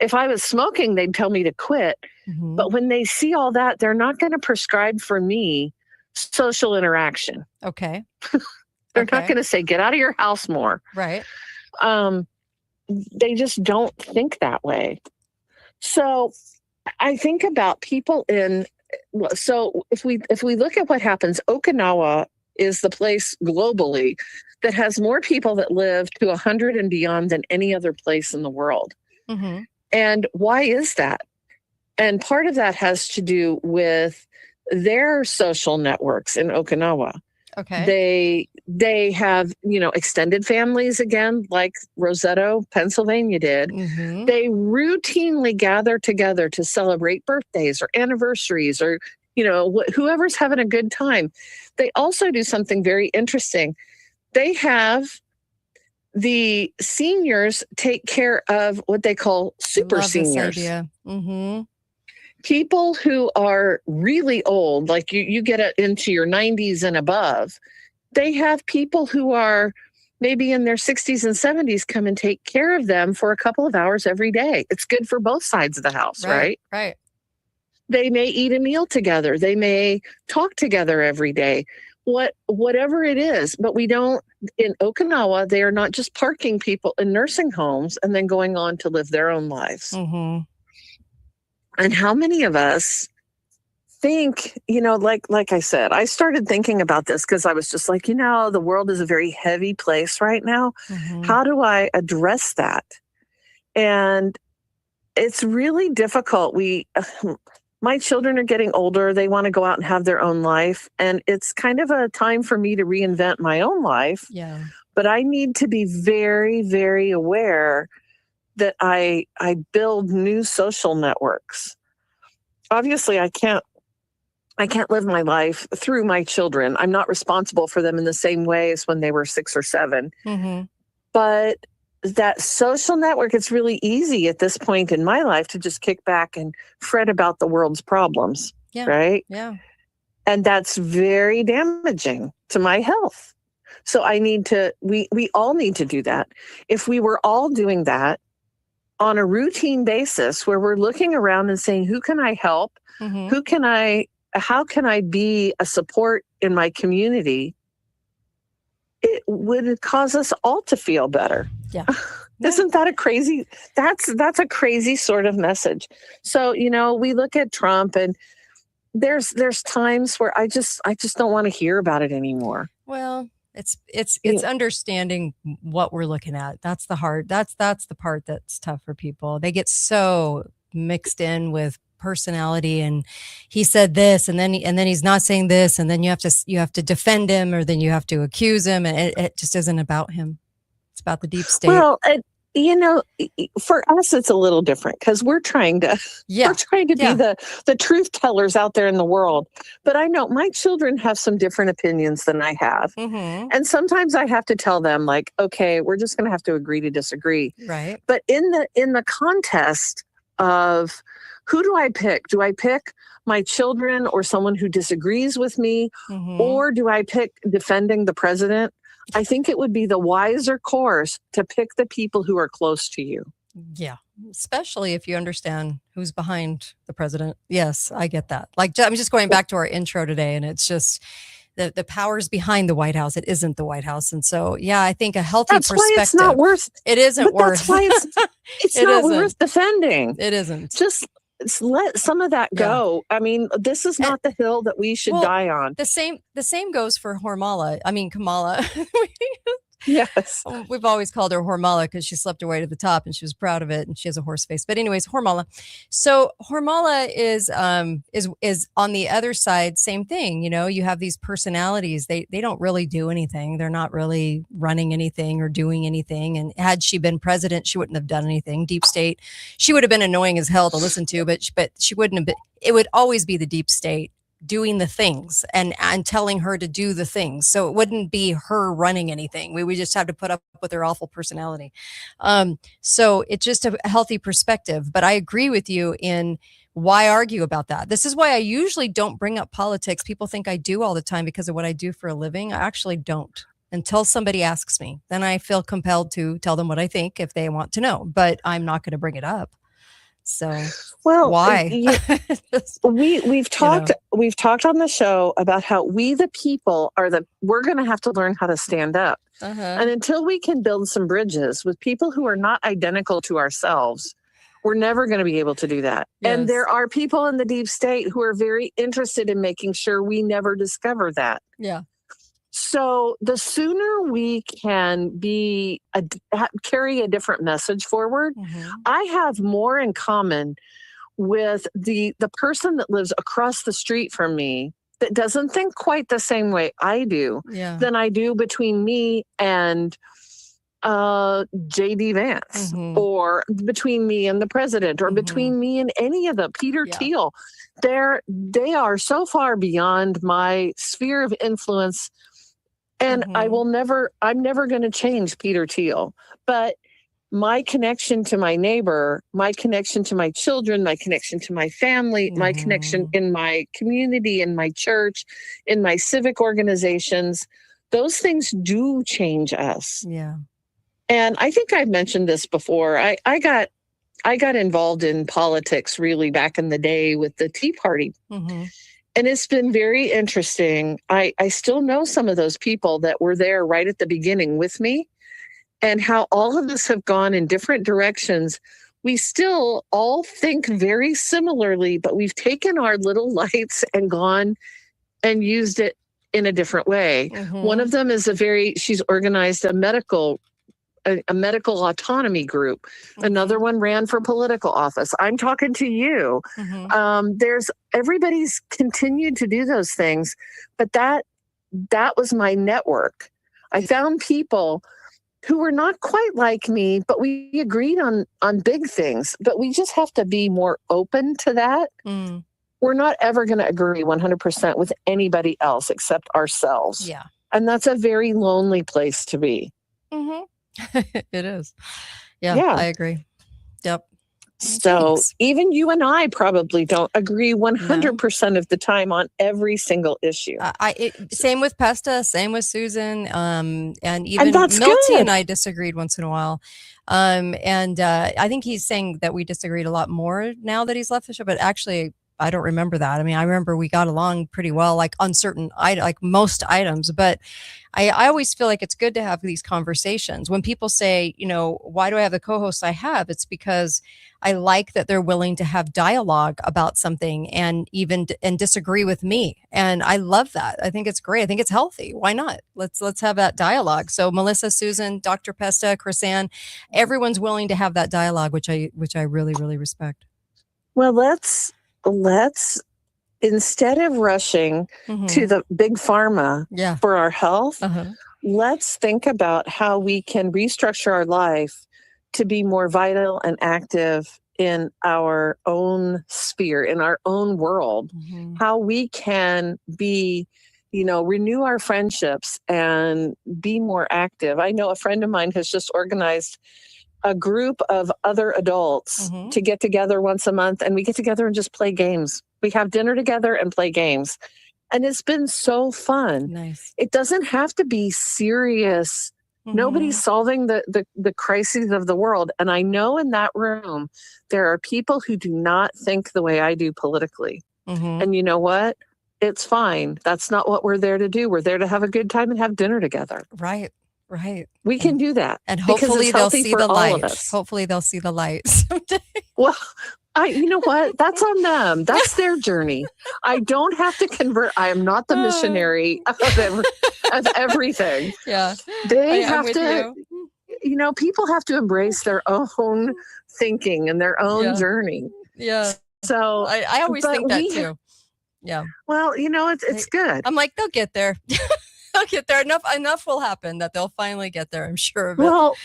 if I was smoking, they'd tell me to quit.
Mhm.
But when they see all that, they're not going to prescribe for me social interaction.
Okay.
They're not
Okay.
going to say, get out of your house more.
Right.
They just don't think that way. So I think about people so if we look at what happens, Okinawa is the place globally that has more people that live to 100 and beyond than any other place in the world.
Mhm.
And why is that? And part of that has to do with their social networks in Okinawa.
Okay.
They have, extended families again, like Roseto, Pennsylvania did.
Mhm.
They routinely gather together to celebrate birthdays or anniversaries or, whoever's having a good time. They also do something very interesting. They have the seniors take care of what they call super
Love this
seniors.
idea. Mhm.
People who are really old, like you get into your 90s and above, they have people who are maybe in their 60s and 70s come and take care of them for a couple of hours every day. It's good for both sides of the house, right?
Right.
They may eat a meal together. They may talk together every day. Whatever it is, but we don't, in Okinawa, they are not just parking people in nursing homes and then going on to live their own lives.
Mhm.
And how many of us think, like I said, I started thinking about this because I was just like, the world is a very heavy place right now.
Mhm.
How do I address that? And it's really difficult. My children are getting older. They want to go out and have their own life. And it's kind of a time for me to reinvent my own life.
Yeah.
But I need to be very, very aware that I build new social networks. obviously I can't live my life through my children. I'm not responsible for them in the same way as when they were 6 or 7.
Mm-hmm.
But that social network, it's really easy at this point in my life to just kick back and fret about the world's problems.
Yeah.
Right.
Yeah.
And that's very damaging to my health. So we all need to do that. If we were all doing that on a routine basis where we're looking around and saying, who can I help?
Mm-hmm.
How can I be a support in my community? It would cause us all to feel better.
Yeah.
Isn't that that's a crazy sort of message. So, we look at Trump and there's times where I just don't want to hear about it anymore.
Well, it's understanding what we're looking at. That's the part that's tough for people. They get so mixed in with personality, and he said this, and then he's not saying this, and then you have to defend him, or then you have to accuse him, and it just isn't about him. It's about the deep state.
Well, for us, it's a little different because we're trying to be the truth tellers out there in the world. But I know my children have some different opinions than I have.
Mm-hmm.
And sometimes I have to tell them, like, okay, we're just going to have to agree to disagree.
Right.
But in the contest of who do I pick? Do I pick my children or someone who disagrees with me?
Mm-hmm.
Or do I pick defending the president? I think it would be the wiser course to pick the people who are close to you.
Yeah, especially if you understand who's behind the president. Yes, I get that. Like, I'm just going back to our intro today, and it's just the powers behind the White House. It isn't the White House. And so, yeah, I think a healthy
perspective.
Why
it's not worth.
It isn't worth.
That's why it's not worth defending.
It isn't.
Just let some of that go. I mean, this is not the hill that we should die on.
The same goes for Kamala.
Yes.
We've always called her Hormala because she slept her way to the top and she was proud of it, and she has a horse face. But anyways, Hormala. So Hormala is on the other side, same thing. You have these personalities. They don't really do anything. They're not really running anything or doing anything. And had she been president, she wouldn't have done anything. Deep state, she would have been annoying as hell to listen to, but she wouldn't have been. It would always be the deep state doing the things and telling her to do the things. So it wouldn't be her running anything. We would just have to put up with her awful personality. So it's just a healthy perspective. But I agree with you in why argue about that. This is why I usually don't bring up politics. People think I do all the time because of what I do for a living. I actually don't until somebody asks me. Then I feel compelled to tell them what I think if they want to know, but I'm not going to bring it up. So, why?
We've talked on the show about how we, the people, we're going to have to learn how to stand up.
Uh-huh.
And until we can build some bridges with people who are not identical to ourselves, we're never going to be able to do that.
Yes.
And there are people in the deep state who are very interested in making sure we never discover that.
Yeah.
So the sooner we can carry a different message forward, I have more in common with the person that lives across the street from me that doesn't think quite the same way I do than I do between me and J.D. Vance, or between me and the president, or between me and any of them, Peter Thiel. They are so far beyond my sphere of influence. And I'm never going to change Peter Thiel, but my connection to my neighbor, my connection to my children, my connection to my family, my connection in my community, in my church, in my civic organizations, those things do change us.
Yeah.
And I think I've mentioned this before. I got involved in politics really back in the day with the Tea Party. And it's been very interesting. I still know some of those people that were there right at the beginning with me, and how all of us have gone in different directions. We still all think very similarly, but we've taken our little lights and gone and used it in a different way. One of them is she's organized a medical autonomy group. Another one ran for political office. I'm talking to you. Everybody's continued to do those things, but that was my network. I found people who were not quite like me, but we agreed on big things, but we just have to be more open to that. we're not ever going to agree 100% with anybody else except ourselves.
Yeah.
And that's a very lonely place to be.
It is. Yeah,
Yeah.
I agree. Yep.
So
Thanks.
even you and I probably don't agree 100% of the time on every single issue.
Same with Pesta, same with Susan, and even
that's
Milty
good.
and I disagreed once in a while. I think he's saying that we disagreed a lot more now that he's left the show, but actually I don't remember that. I mean, I remember we got along pretty well, like on certain, like most items, but I always feel like it's good to have these conversations. When people say, you know, why do I have the co-hosts I have? It's because I like that they're willing to have dialogue about something and even and disagree with me. And I love that. I think it's great. I think it's healthy. Why not? Let's have that dialogue. So Melissa, Susan, Dr. Pesta, Chrisanne, everyone's willing to have that dialogue, which I really, really respect.
Well, let's instead of rushing to the big pharma for our health, let's think about how we can restructure our life to be more vital and active in our own sphere, in our own world, how we can be, you know, renew our friendships and be more active. I know a friend of mine has just organized a group of other adults to get together once a month, and we get together and just play games. We have dinner together and play games. And it's been so fun.
Nice.
It doesn't have to be serious. Nobody's solving the crises of the world. And I know in that room, there are people who do not think the way I do politically. And you know what? It's fine. That's not what we're there to do. We're there to have a good time and have dinner together.
Right. Right.
We can do that.
And hopefully they'll see the light.
Us.
Hopefully they'll see the light someday.
Well, you know what? That's on them. That's their journey. I don't have to convert. I am not the missionary of everything.
Yeah.
They have to, you know, people have to embrace their own thinking and their own journey.
Yeah.
So
I always think that too. Yeah.
Well, you know, it's good.
I'm like, they'll get there. They'll get there. Enough will happen that they'll finally get there. I'm sure of it.
Well,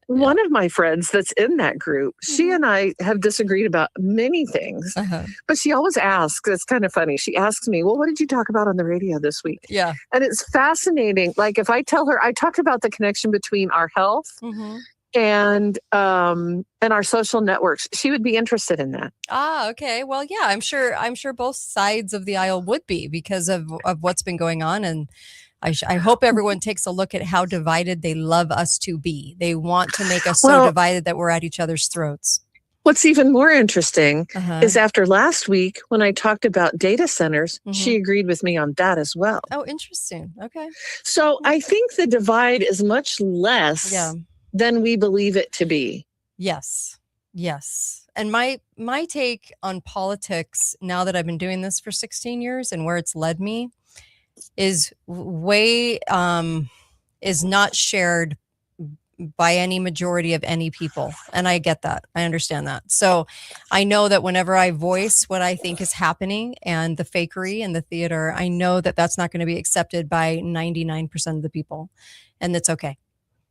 one of my friends that's in that group, she and I have disagreed about many things, but she always asks, it's kind of funny. She asks me, well, what did you talk about on the radio this week?
Yeah.
And it's fascinating. Like if I tell her, I talked about the connection between our health and our social networks, she would be interested in that.
Ah, okay. Well, yeah, I'm sure both sides of the aisle would be because of what's been going on. And I hope everyone takes a look at how divided they love us to be. They want to make us so divided that we're at each other's throats.
What's even more interesting is after last week, when I talked about data centers, she agreed with me on that as well.
Oh, interesting. Okay.
So I think the divide is much less than we believe it to be.
Yes. Yes. And my take on politics, now that I've been doing this for 16 years and where it's led me, is not shared by any majority of any people. And I get that. I understand that. So I know that whenever I voice what I think is happening and the fakery and the theater, I know that that's not going to be accepted by 99% of the people. And it's okay.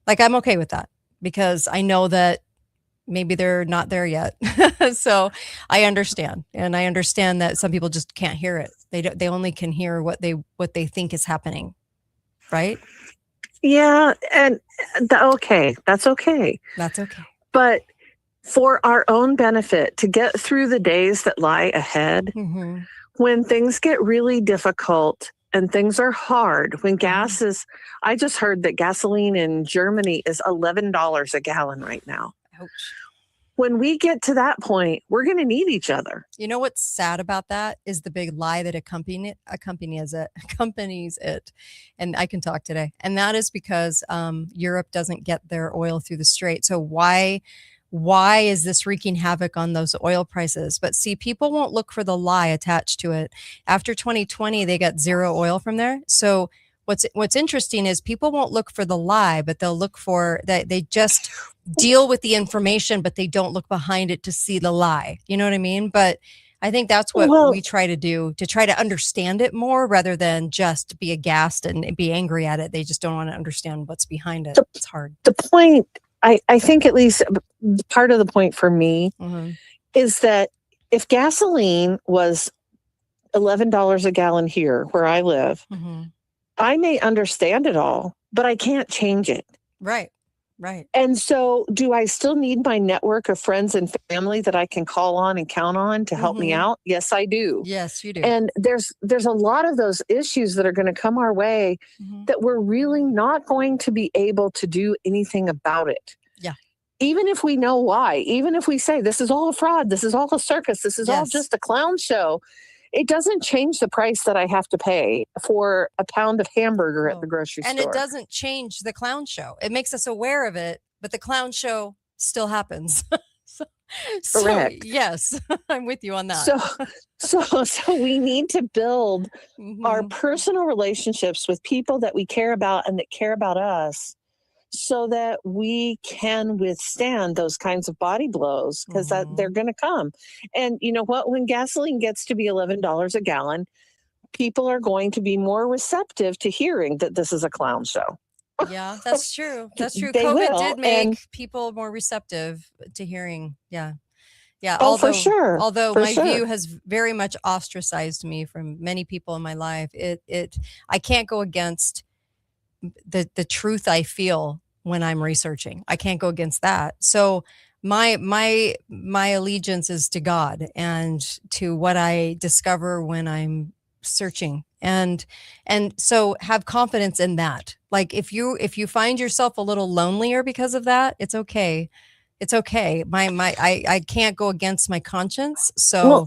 Like, I'm okay with that because I know that maybe they're not there yet. So I understand. And I understand that some people just can't hear it. They only can hear what they think is happening. Right?
Yeah. And okay. That's okay.
That's okay.
But for our own benefit, to get through the days that lie ahead, when things get really difficult and things are hard, when gas is, I just heard that gasoline in Germany is $11 a gallon right now.
Ouch.
When we get to that point, we're going to need each other.
You know what's sad about that is the big lie that accompanies it. And I can talk today. And that is because Europe doesn't get their oil through the Strait. So why is this wreaking havoc on those oil prices? But see, people won't look for the lie attached to it. After 2020, they got zero oil from there. So what's interesting is people won't look for the lie, but they'll look for that. They just deal with the information, but they don't look behind it to see the lie. You know what I mean? But I think that's what we try to do, to try to understand it more rather than just be aghast and be angry at it. They just don't want to understand what's behind it. It's hard.
The point, I think at least part of the point for me is that if gasoline was $11 a gallon here where I live.
Mm-hmm.
I may understand it all, but I can't change it.
Right. Right.
And so, do I still need my network of friends and family that I can call on and count on to help me
Mhm.
out? Yes, I do.
Yes, you do.
And there's a lot of those issues that are going to come our way
Mhm.
that we're really not going to be able to do anything about it.
Yeah.
Even if we know why, even if we say this is all a fraud, this is all a circus, this is all
Yes.
just a clown show, it doesn't change the price that I have to pay for a pound of hamburger at
No.
the grocery
And
store.
it doesn't change the clown show. It makes us aware of it, but the clown show still happens. so,
Correct.
Yes, I'm with you on that.
So we need to build our
Mhm.
personal relationships with people that we care about and that care about us so that we can withstand those kinds of body blows because that
Mhm.
they're going to come. And you know what? When gasoline gets to be $11 a gallon, people are going to be more receptive to hearing that this is a clown show.
Yeah, that's true. That's true.
They
COVID
will,
did make
and
people more receptive to hearing. Yeah. Yeah.
oh, for sure,
Although
for
my
sure.
view has very much ostracized me from many people in my life, I can't go against the truth I feel when I'm researching. I can't go against that. So my allegiance is to God and to what I discover when I'm searching. And so have confidence in that. Like if you find yourself a little lonelier because of that, it's okay. It's okay. I can't go against my conscience. So
Well,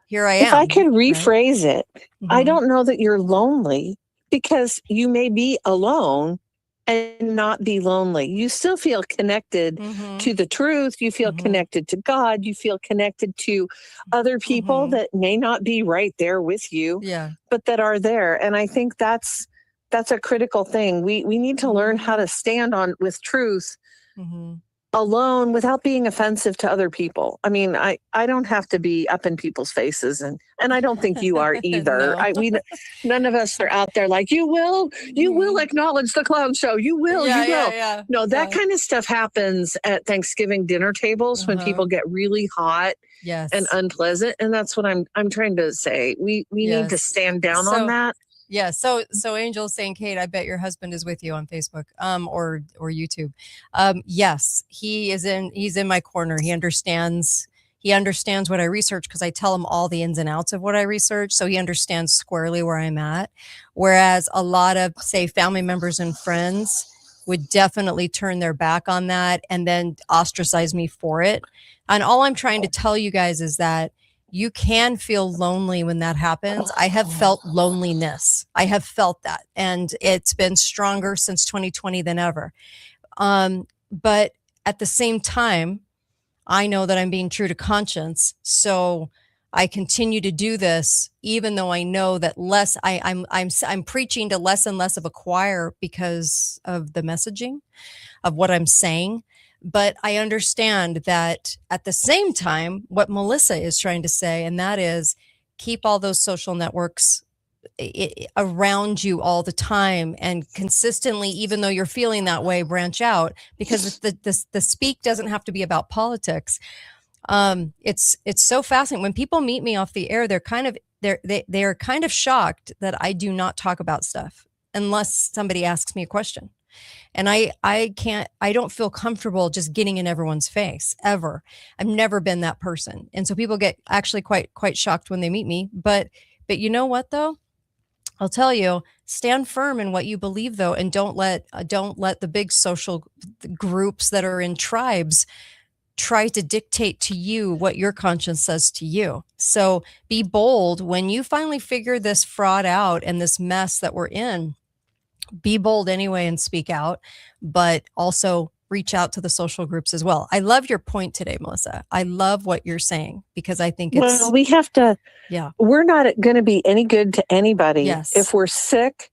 here I
if I
am.
could
right?
rephrase it, I
Mhm.
don't know that you're lonely because you may be alone and not be lonely. You still feel connected
Mhm.
to the truth. You feel
Mhm.
connected to God. You feel connected to other people
Mhm.
that may not be right there with you,
Yeah.
but that are there. And I think that's a critical thing. We need to learn how to stand on with truth
Mhm.
alone without being offensive to other people. I mean, I don't have to be up in people's faces, and I don't think you are either.
No.
None of us are out there like you will
Mhm.
acknowledge the clown show. You will.
Yeah.
No, that
Yeah.
kind of stuff happens at Thanksgiving dinner tables when
Uh-huh.
people get really hot
Yes.
and unpleasant, and that's what I'm trying to say. We need to
Yes.
stand down on that.
Yeah. So Angel's saying, Kate, I bet your husband is with you on Facebook, or YouTube. Yes, he's in my corner. He understands what I research because I tell him all the ins and outs of what I research. So he understands squarely where I'm at. Whereas a lot of, say, family members and friends would definitely turn their back on that and then ostracize me for it. And all I'm trying to tell you guys is that you can feel lonely when that happens. I have felt loneliness. I have felt that. And it's been stronger since 2020 than ever. But at the same time, I know that I'm being true to conscience. So I continue to do this, even though I know that I'm preaching to less and less of a choir because of the messaging of what I'm saying. But I understand that at the same time, what Melissa is trying to say, and that is keep all those social networks around you all the time and consistently, even though you're feeling that way, branch out, because the speak doesn't have to be about politics. It's so fascinating. When people meet me off the air, they're kind of shocked that I do not talk about stuff unless somebody asks me a question. And I don't feel comfortable just getting in everyone's face ever. I've never been that person. And so people get actually quite shocked when they meet me. But you know what though? I'll tell you, stand firm in what you believe though, and don't let the big social groups that are in tribes try to dictate to you what your conscience says to you. So be bold when you finally figure this fraud out and this mess that we're in. Be bold anyway and speak out, but also reach out to the social groups as well. I love your point today, Melissa. I love what you're saying because I think it's
Well, we have to.
Yeah.
We're not going to be any good to anybody
Yes.
if we're sick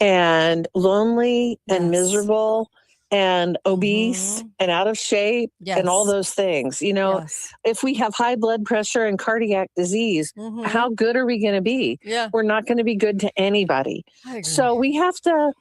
and lonely and
Yes.
miserable and obese
Mhm.
and out of shape and all
Yes.
those things. You know,
Yes.
if we have high blood pressure and cardiac disease,
Mhm.
how good are we going to be?
Yeah.
We're not going to be good to anybody.
I agree.
So we have to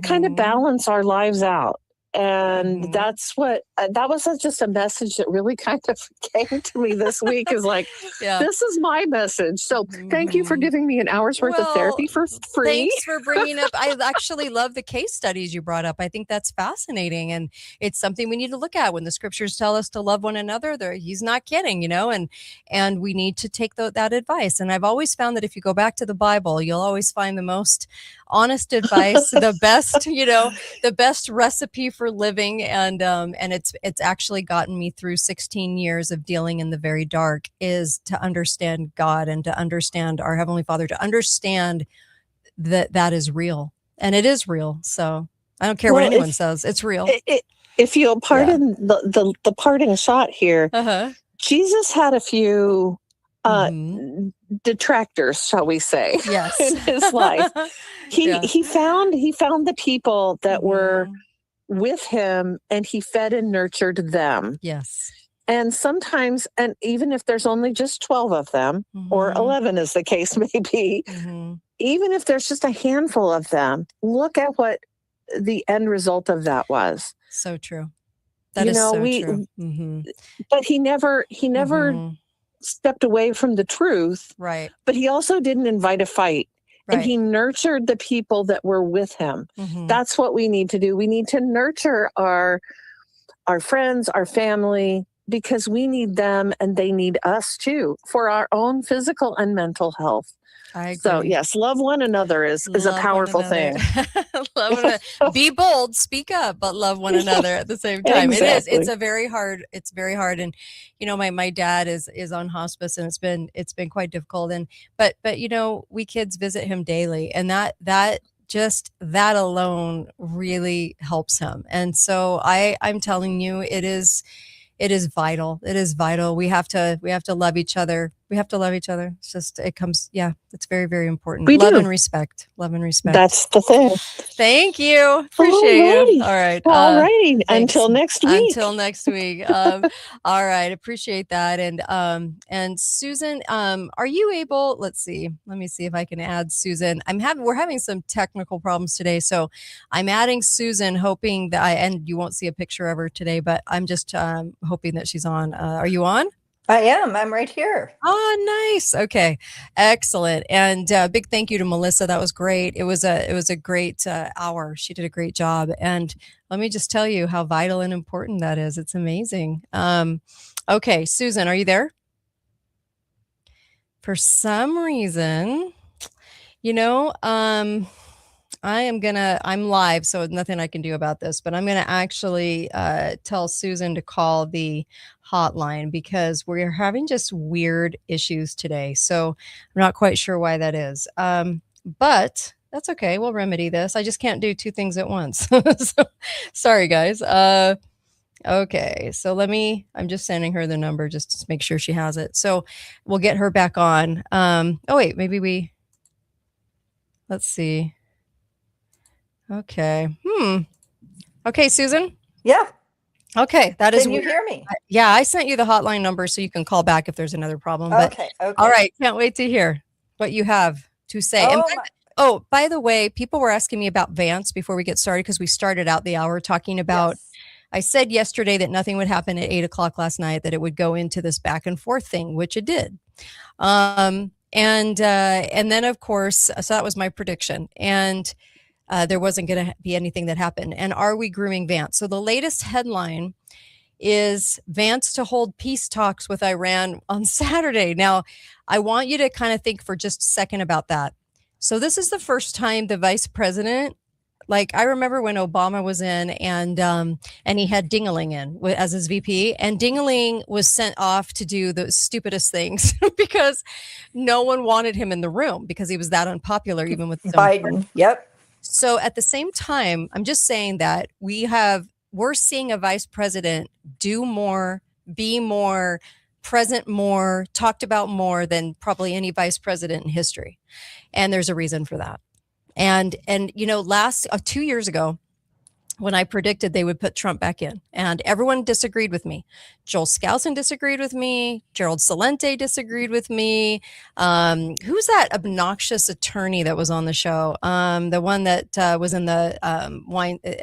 kind of
Mhm.
balance our lives out. And
Mhm.
that's what that was just a message that really kind of came to me this week, is like,
Yeah.
this is my message. So thank you for
Mhm.
giving me an hour's worth of therapy for free.
Thanks for bringing up. I actually love the case studies you brought up. I think that's fascinating, and it's something we need to look at when the scriptures tell us to love one another. He's not kidding, and we need to take that advice. And I've always found that if you go back to the Bible, you'll always find the most honest advice, the best, the best recipe for living. And it's actually gotten me through 16 years of dealing in the very dark, is to understand God and to understand our Heavenly Father, to understand that is real, and it is real. So I don't care what
Well,
anyone says, it's real.
if you'll pardon the parting shot here,
Uh-huh.
Jesus had a few
Mhm.
detractors, shall we say,
Yes.
in his life.
Yeah.
He found the people that were
Mhm.
with him, and he fed and nurtured them.
Yes.
And sometimes, and even if there's only just 12 of them, or
Mhm.
11 as the case may be,
Mhm.
even if there's just a handful of them, look at what the end result of that was.
So true. That is so true. Mhm.
But he never
Mhm.
stepped away from the truth,
Right.
but he also didn't invite a fight. And
Right.
he nurtured the people that were with him.
Mhm.
That's what we need to do. We need to nurture our friends, our family, because we need them and they need us too, for our own physical and mental health.
I
So
agree.
yes, love one another is a
Love one
powerful
another.
thing.
Love one another. Be bold, speak up, but love one another at the same time. It is.
Exactly.
It's very hard. And my dad is on hospice, and it's been quite difficult. And but we kids visit him daily, and that just that alone really helps him. And so I'm telling you, it is vital. It is vital. We have to love each other. We have to love each other. It's very, very important.
We
Love
do.
and respect. Love and respect.
That's the thing.
Thank you. Appreciate you.
Alrighty.
All right.
All righty.
Thanks.
Until next week.
Until next week. All right. Appreciate that. And Susan, are you able, let's see. Let me see if I can add Susan. We're having some technical problems today. So I'm adding Susan, hoping that and you won't see a picture of her today, but I'm just hoping that she's on. Are you on?
I am. I'm right here.
Oh, nice. Okay, excellent. And big thank you to Melissa. That was great. It was a great hour. She did a great job. And let me just tell you how vital and important that is. It's amazing. Okay, Susan, are you there? For some reason, I'm live, so nothing I can do about this, but I'm going to actually tell Susan to call the hotline because we're having just weird issues today. So I'm not quite sure why that is. But that's okay. We'll remedy this. I just can't do two things at once. So, sorry, guys. Okay. So I'm just sending her the number just to make sure she has it. So we'll get her back on. Wait, let's see. Okay. Okay, Susan?
Yeah.
Okay, that is
Can you
weird.
hear me?
Yeah, I sent you the hotline number so you can call back if there's another problem. But
Okay.
all right, can't wait to hear what you have to say. By the way, people were asking me about Vance before we get started because we started out the hour talking about,
yes.
I said yesterday that nothing would happen at 8:00 last night, that it would go into this back and forth thing, which it did. And then of course, so that was my prediction. And there wasn't going to be anything that happened. And are we grooming Vance? So the latest headline is Vance to hold peace talks with Iran on Saturday. Now, I want you to kind of think for just a second about that. So this is the first time the vice president, like I remember when Obama was in and he had Dingaling in as his VP, and Dingaling was sent off to do the stupidest things because no one wanted him in the room because he was that unpopular, even with
Biden. Yep.
So at the same time, I'm just saying that we're seeing a vice president do more, be more, present more, talked about more than probably any vice president in history. And there's a reason for that. And 2 years ago, when I predicted they would put Trump back in, and everyone disagreed with me. Joel Skousen disagreed with me. Gerald Celente disagreed with me. Who's that obnoxious attorney that was on the show? The one that was in the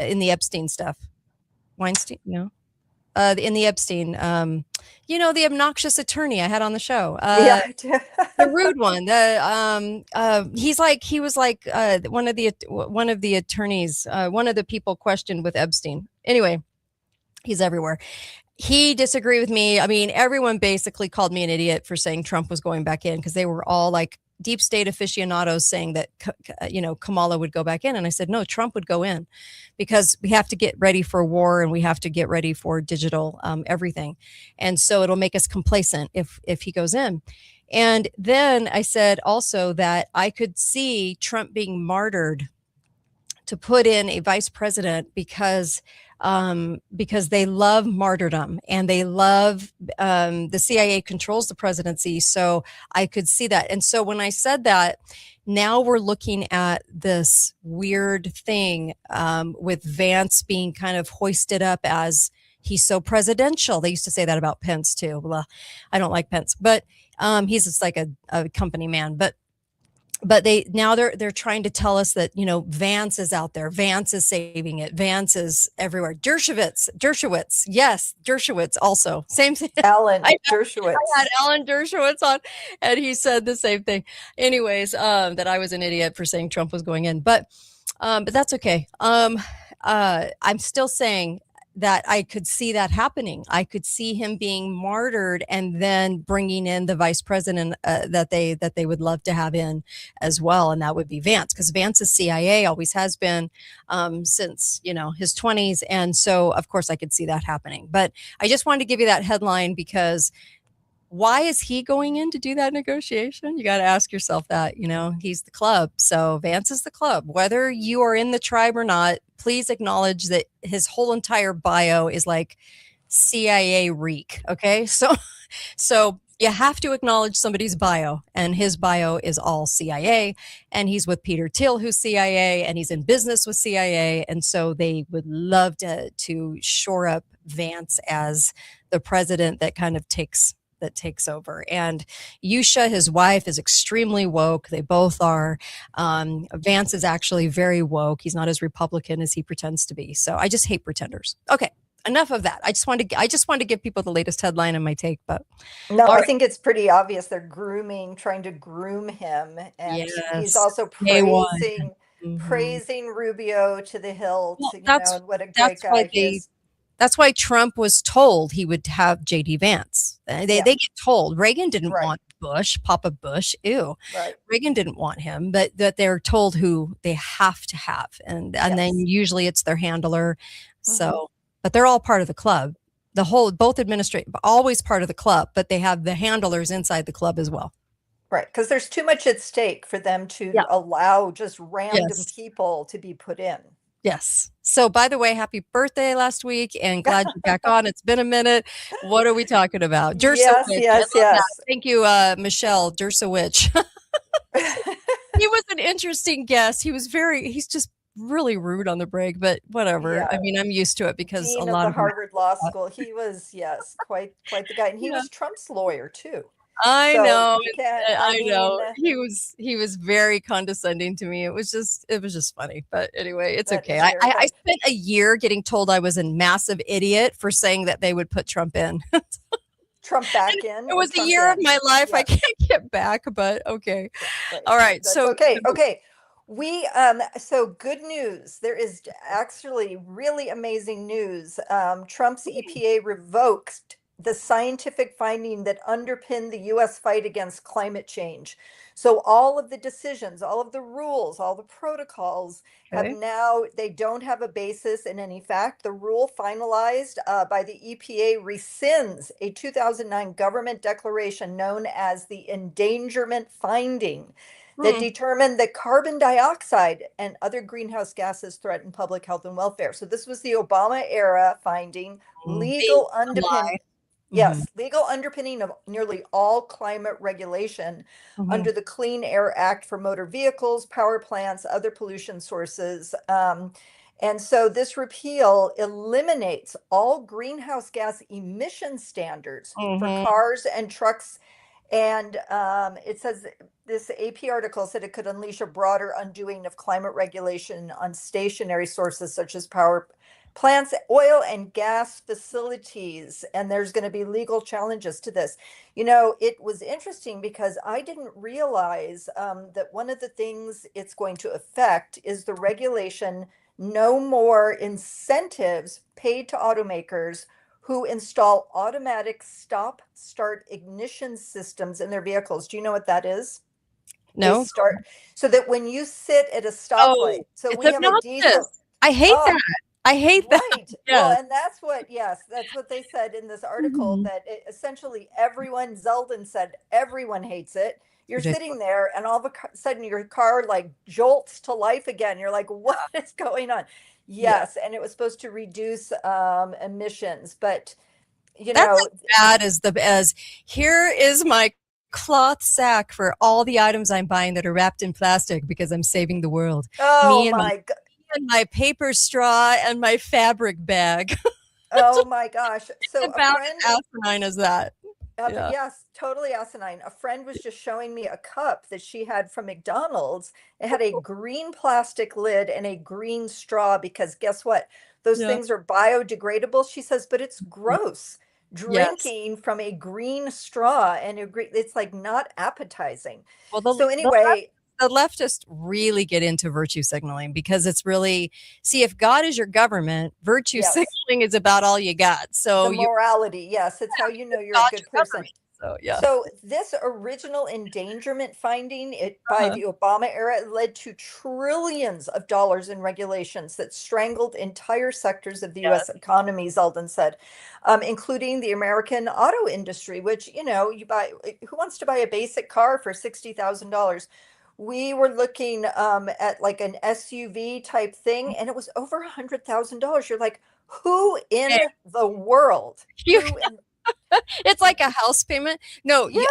in the Epstein stuff. Weinstein, no. In the Epstein, the obnoxious attorney I had on the show.
Yeah, I do.
The rude one. He was like one of the attorneys, one of the people questioned with Epstein. Anyway, he's everywhere. He disagreed with me. I mean, everyone basically called me an idiot for saying Trump was going back in, because they were all like deep state aficionados saying that, Kamala would go back in. And I said, no, Trump would go in, because we have to get ready for war and we have to get ready for digital everything. And so it'll make us complacent if he goes in. And then I said also that I could see Trump being martyred to put in a vice president, because they love martyrdom, and they love the CIA controls the presidency. So I could see that. And so when I said that, now we're looking at this weird thing with Vance being kind of hoisted up as he's so presidential. They used to say that about Pence too. Well, I don't like Pence, but he's just like a company man. But they're trying to tell us that, Vance is out there. Vance is saving it. Vance is everywhere. Dershowitz. Yes, Dershowitz also. Same thing.
Alan Dershowitz.
I had Alan Dershowitz on, and he said the same thing. Anyways, that I was an idiot for saying Trump was going in. But that's okay. I'm still saying that I could see that happening. I could see him being martyred and then bringing in the vice president that they would love to have in as well, and that would be Vance, because Vance is CIA, always has been since his 20s, and so of course I could see that happening. But I just wanted to give you that headline, because why is he going in to do that negotiation? You got to ask yourself that. He's the club. So Vance is the club. Whether you are in the tribe or not, please acknowledge that his whole entire bio is like CIA reek. Okay. So you have to acknowledge somebody's bio, and his bio is all CIA, and he's with Peter Thiel, who's CIA, and he's in business with CIA. And so they would love to shore up Vance as the president that kind of takes over. And Yusha, his wife, is extremely woke. They both are. Vance is actually very woke. He's not as Republican as he pretends to be. So I just hate pretenders. Okay, enough of that. I just wanted to give people the latest headline in my take. But
no, I think it's pretty obvious they're trying to groom him, and he's also praising Rubio to the hilt.
Well,
what a great guy he is.
That's why Trump was told he would have JD Vance. They get told. Reagan didn't want Bush, Papa Bush. Ew. Right. Reagan didn't want him, but that they're told who they have to have. And then usually it's their handler. Mm-hmm. So, but they're all part of the club. Both administrators, always part of the club, but they have the handlers inside the club as well.
Right. Because there's too much at stake for them to allow just random people to be put in.
Yes. So, by the way, happy birthday last week, and glad you're back on. It's been a minute. What are we talking about? Dershowitz. Yes. Thank you, Michelle Dershowitz. He was an interesting guest. He's just really rude on the break, but whatever. Yeah. I mean, I'm used to it because
Dean
a lot
of the Harvard Law School. He was, quite the guy. And he was Trump's lawyer too.
I know. He was very condescending to me. It was just funny. But anyway, it's okay. I spent a year getting told I was a massive idiot for saying that they would put Trump in.
Trump back in.
It was a year of my life. I can't get back, but okay. Right. All right.
That's
so
okay. We so good news. There is actually really amazing news. Trump's EPA revoked the scientific finding that underpinned the U.S. fight against climate change. So all of the decisions, all of the rules, all the protocols they don't have a basis in any fact. The rule finalized by the EPA rescinds a 2009 government declaration known as the endangerment finding that determined that carbon dioxide and other greenhouse gases threaten public health and welfare. So this was the Obama era finding, legal underpinning. Yes, legal underpinning of nearly all climate regulation under the Clean Air Act for motor vehicles, power plants, other pollution sources. And so this repeal eliminates all greenhouse gas emission standards for cars and trucks. And it says this AP article said it could unleash a broader undoing of climate regulation on stationary sources such as power plants, oil and gas facilities, and there's going to be legal challenges to this. You know, it was interesting because I didn't realize that one of the things it's going to affect is the regulation no more incentives paid to automakers who install automatic stop start ignition systems in their vehicles. Do you know what that is?
No.
Start so that when you sit at a stoplight, so
it's
we have a diesel.
obnoxious. I hate
Oh,
that. I hate that.
right. Well,
Yes.
and that's what, yes, that's what they said in this article, that essentially everyone, Zeldin said, everyone hates it. You're
Ridiculous.
sitting there and all of a sudden your car like jolts to life again. You're like, what is going on? Yes. And it was supposed to reduce emissions, but you
That's
know,
as bad as here is my cloth sack for all the items I'm buying that are wrapped in plastic because I'm saving the world.
oh
Me and
my God.
and my paper straw and my fabric bag.
Oh my gosh. So a
About
friend,
as asinine as that. Yeah.
yes, totally asinine. A friend was just showing me a cup that she had from McDonald's. It had a green plastic lid and a green straw because guess what? Those
Yeah.
things are biodegradable. She says, but it's gross
Yes.
drinking from a green straw and it's like not appetizing.
Well,
So anyway,
the leftists really get into virtue signaling because it's really, see, if God is your government, virtue
Yes.
signaling is about all you got. So
the morality, yes, it's how you know you're a
God's
good
your
person.
government. So yeah.
So this original endangerment finding by the Obama era led to trillions of dollars in regulations that strangled entire sectors of the U.S. economy, Zeldin said, including the American auto industry, which, you know, who wants to buy a basic car for $60,000? We were looking at like an SUV type thing, and it was over $100,000. You're like, who in the world?
You-
Who in
It's like a house payment. No,
Yes.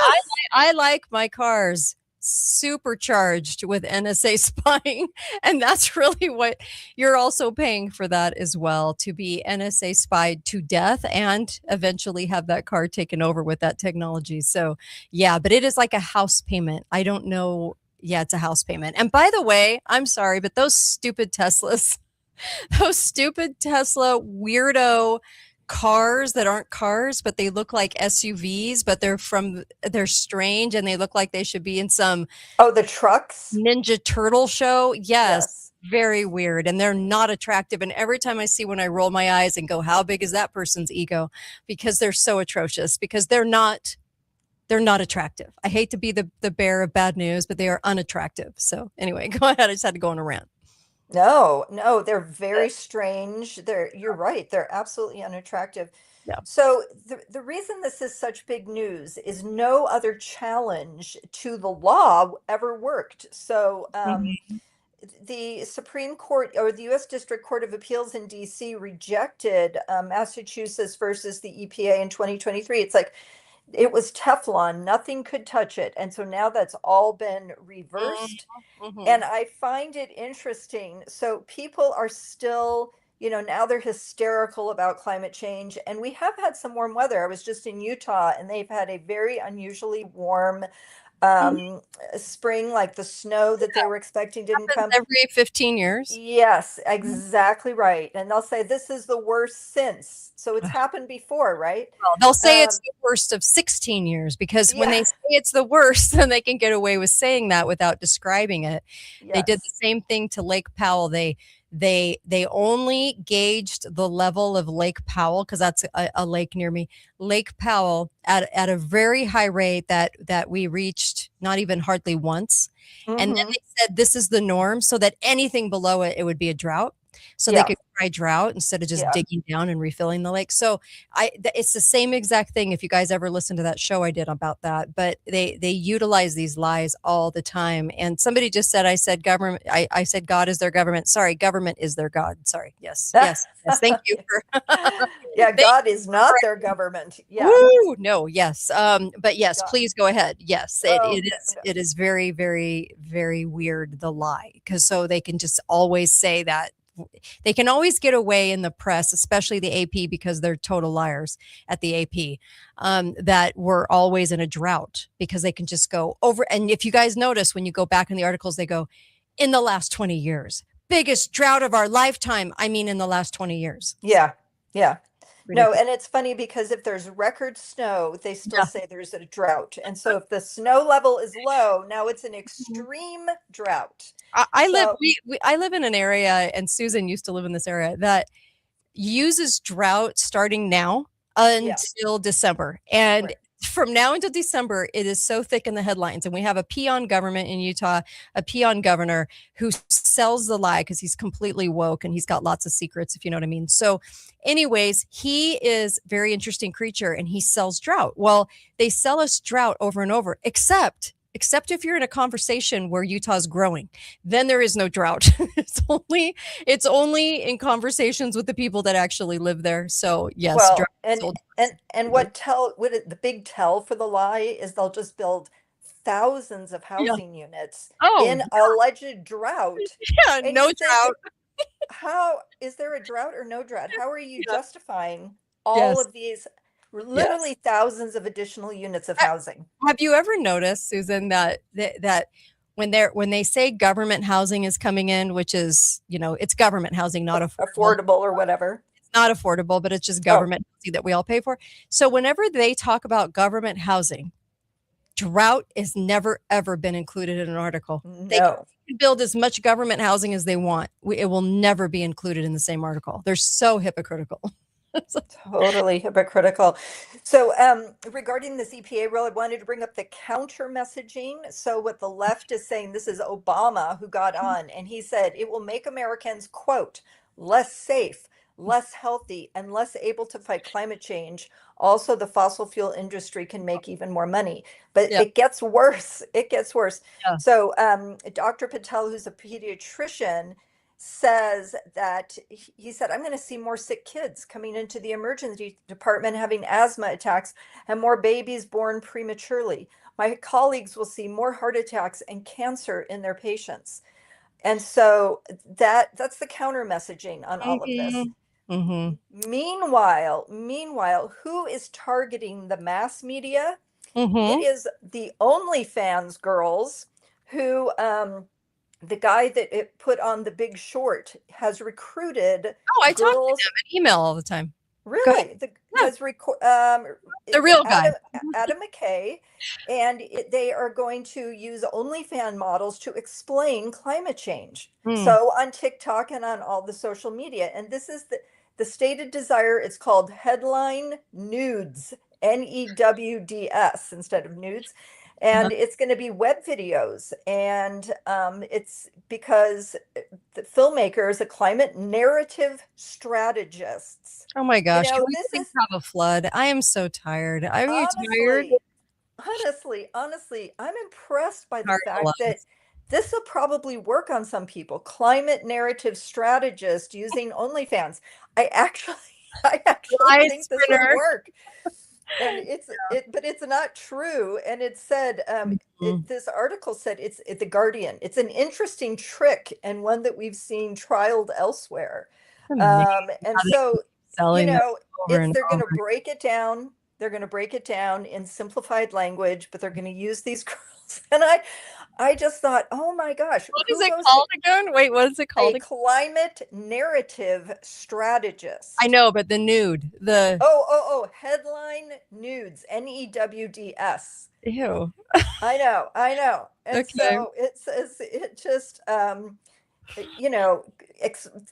I like my cars supercharged with NSA spying. And that's really what you're also paying for that as well, to be NSA spied to death and eventually have that car taken over with that technology. So yeah, but it is like a house payment. I don't know. Yeah, it's a house payment. And by the way, I'm sorry, but those stupid Teslas, those stupid Tesla weirdo cars that aren't cars, but they look like SUVs, but they're strange and they look like they should be in some
the trucks?
Ninja Turtle show. Yes. Very weird. And they're not attractive. And every time I see one, I roll my eyes and go, how big is that person's ego? Because they're so atrocious, because they're not attractive. I hate to be the bearer of bad news, but they are unattractive. So anyway, go ahead. I just had to go on a rant.
No, they're very strange. You're right. They're absolutely unattractive.
Yeah.
So the reason this is such big news is no other challenge to the law ever worked. So the Supreme Court or the U.S. District Court of Appeals in D.C. rejected Massachusetts versus the EPA in 2023. It's like it was Teflon, nothing could touch it. And so now that's all been reversed. And I find it interesting. So people are still, you know, now they're hysterical about climate change. And we have had some warm weather. I was just in Utah and they've had a very unusually warm spring, like the snow that they were expecting didn't come.
Every 15 years.
Yes, exactly right. And they'll say this is the worst since. So it's happened before, right?
Well, they'll say it's the worst of 16 years because when they say it's the worst, then they can get away with saying that without describing it.
Yes.
They did the same thing to Lake Powell. They only gauged the level of Lake Powell, because that's a lake near me, Lake Powell, at a very high rate that we reached not even hardly once. And then they said this is the norm, so that anything below it would be a drought. So they could try drought instead of just digging down and refilling the lake. So it's the same exact thing. If you guys ever listen to that show I did about that, but they utilize these lies all the time. And somebody just said, I said government, I said God is their government. Sorry, government is their God. Sorry. Yes. Thank you for
God is not their government. Yeah.
Woo! No, yes. But yes, please go ahead. Yes, it is very, very, very weird, the lie, because so they can just always say that. They can always get away in the press, especially the AP, because they're total liars at the AP, that we're always in a drought, because they can just go over. And if you guys notice, when you go back in the articles, they go, in the last 20 years, biggest drought of our lifetime. I mean, in the last 20 years.
Yeah. No,
Ridiculous.
and it's funny because if there's record snow, they still
Yeah.
say there's a drought. And so if the snow level is low, now it's an extreme drought.
I live
So-
I live in an area, and Susan used to live in this area, that uses drought starting now until December. And
Right.
from now until December, it is so thick in the headlines. And we have a peon government in Utah, a peon governor who sells the lie because he's completely woke and he's got lots of secrets, if you know what I mean. So anyways, he is a very interesting creature and he sells drought. Well, they sell us drought over and over, except if you're in a conversation where Utah's growing, then there is no drought. it's only in conversations with the people that actually live there. So yes,
Well,
drought
and
sold.
the big tell for the lie is they'll just build thousands of housing units in alleged drought.
Yeah,
And
no
you think,
drought.
How is there a drought or no drought? How are you
Yeah.
justifying all
Yes.
of these literally thousands of additional units of housing?
Have you ever noticed, Susan, that when they say government housing is coming in, which is, it's government housing, not
Affordable or whatever.
It's not affordable, but it's just government housing that we all pay for. So whenever they talk about government housing, drought has never ever been included in an article. They
No.
can build as much government housing as they want. It will never be included in the same article. They're so hypocritical.
Totally hypocritical. So regarding this EPA rule, I wanted to bring up the counter messaging. So what the left is saying, this is Obama who got on, and he said it will make Americans, quote, less safe, less healthy, and less able to fight climate change. Also, the fossil fuel industry can make even more money. But
Yeah.
it gets worse. It gets worse.
Yeah.
So Dr. Patel, who's a pediatrician, says that he said, I'm going to see more sick kids coming into the emergency department having asthma attacks and more babies born prematurely. My colleagues will see more heart attacks and cancer in their patients. And so that's the counter messaging on all of this.
Mm-hmm.
Meanwhile, who is targeting the mass media?
Mm-hmm.
It is the OnlyFans girls who the guy that it put on The Big Short has recruited.
Oh, I talk to
girls.
them in email all the time.
Really?
Yeah.
The
real guy.
Adam McKay, and they are going to use OnlyFans models to explain climate change.
Hmm.
So on TikTok and on all the social media, and this is the stated desire. It's called Headline Nudes, NEWDS instead of nudes. And it's going to be web videos. And it's because the filmmakers, the climate narrative strategists.
Oh my gosh. Can we
this
please
is
have a flood? I am so tired. Are you tired?
Honestly, I'm impressed by the
Tired
fact
alive.
that this will probably work on some people. Climate narrative strategist using OnlyFans. I actually
Lies,
think this would
Spinner.
work. And but it's not true. And it said, this article said it's The Guardian. It's an interesting trick and one that we've seen trialed elsewhere. And so,
Selling them over and
they're going to
over.
break it down. They're going to break it down in simplified language, but they're going to use these girls. And I just thought, oh my gosh.
What is
who
it
goes
called again? Wait, what is it called?
A climate narrative strategist.
I know, but the nude, the
Headline Nudes, NEWDS.
ew.
I know. And
Okay.
so it says, it just,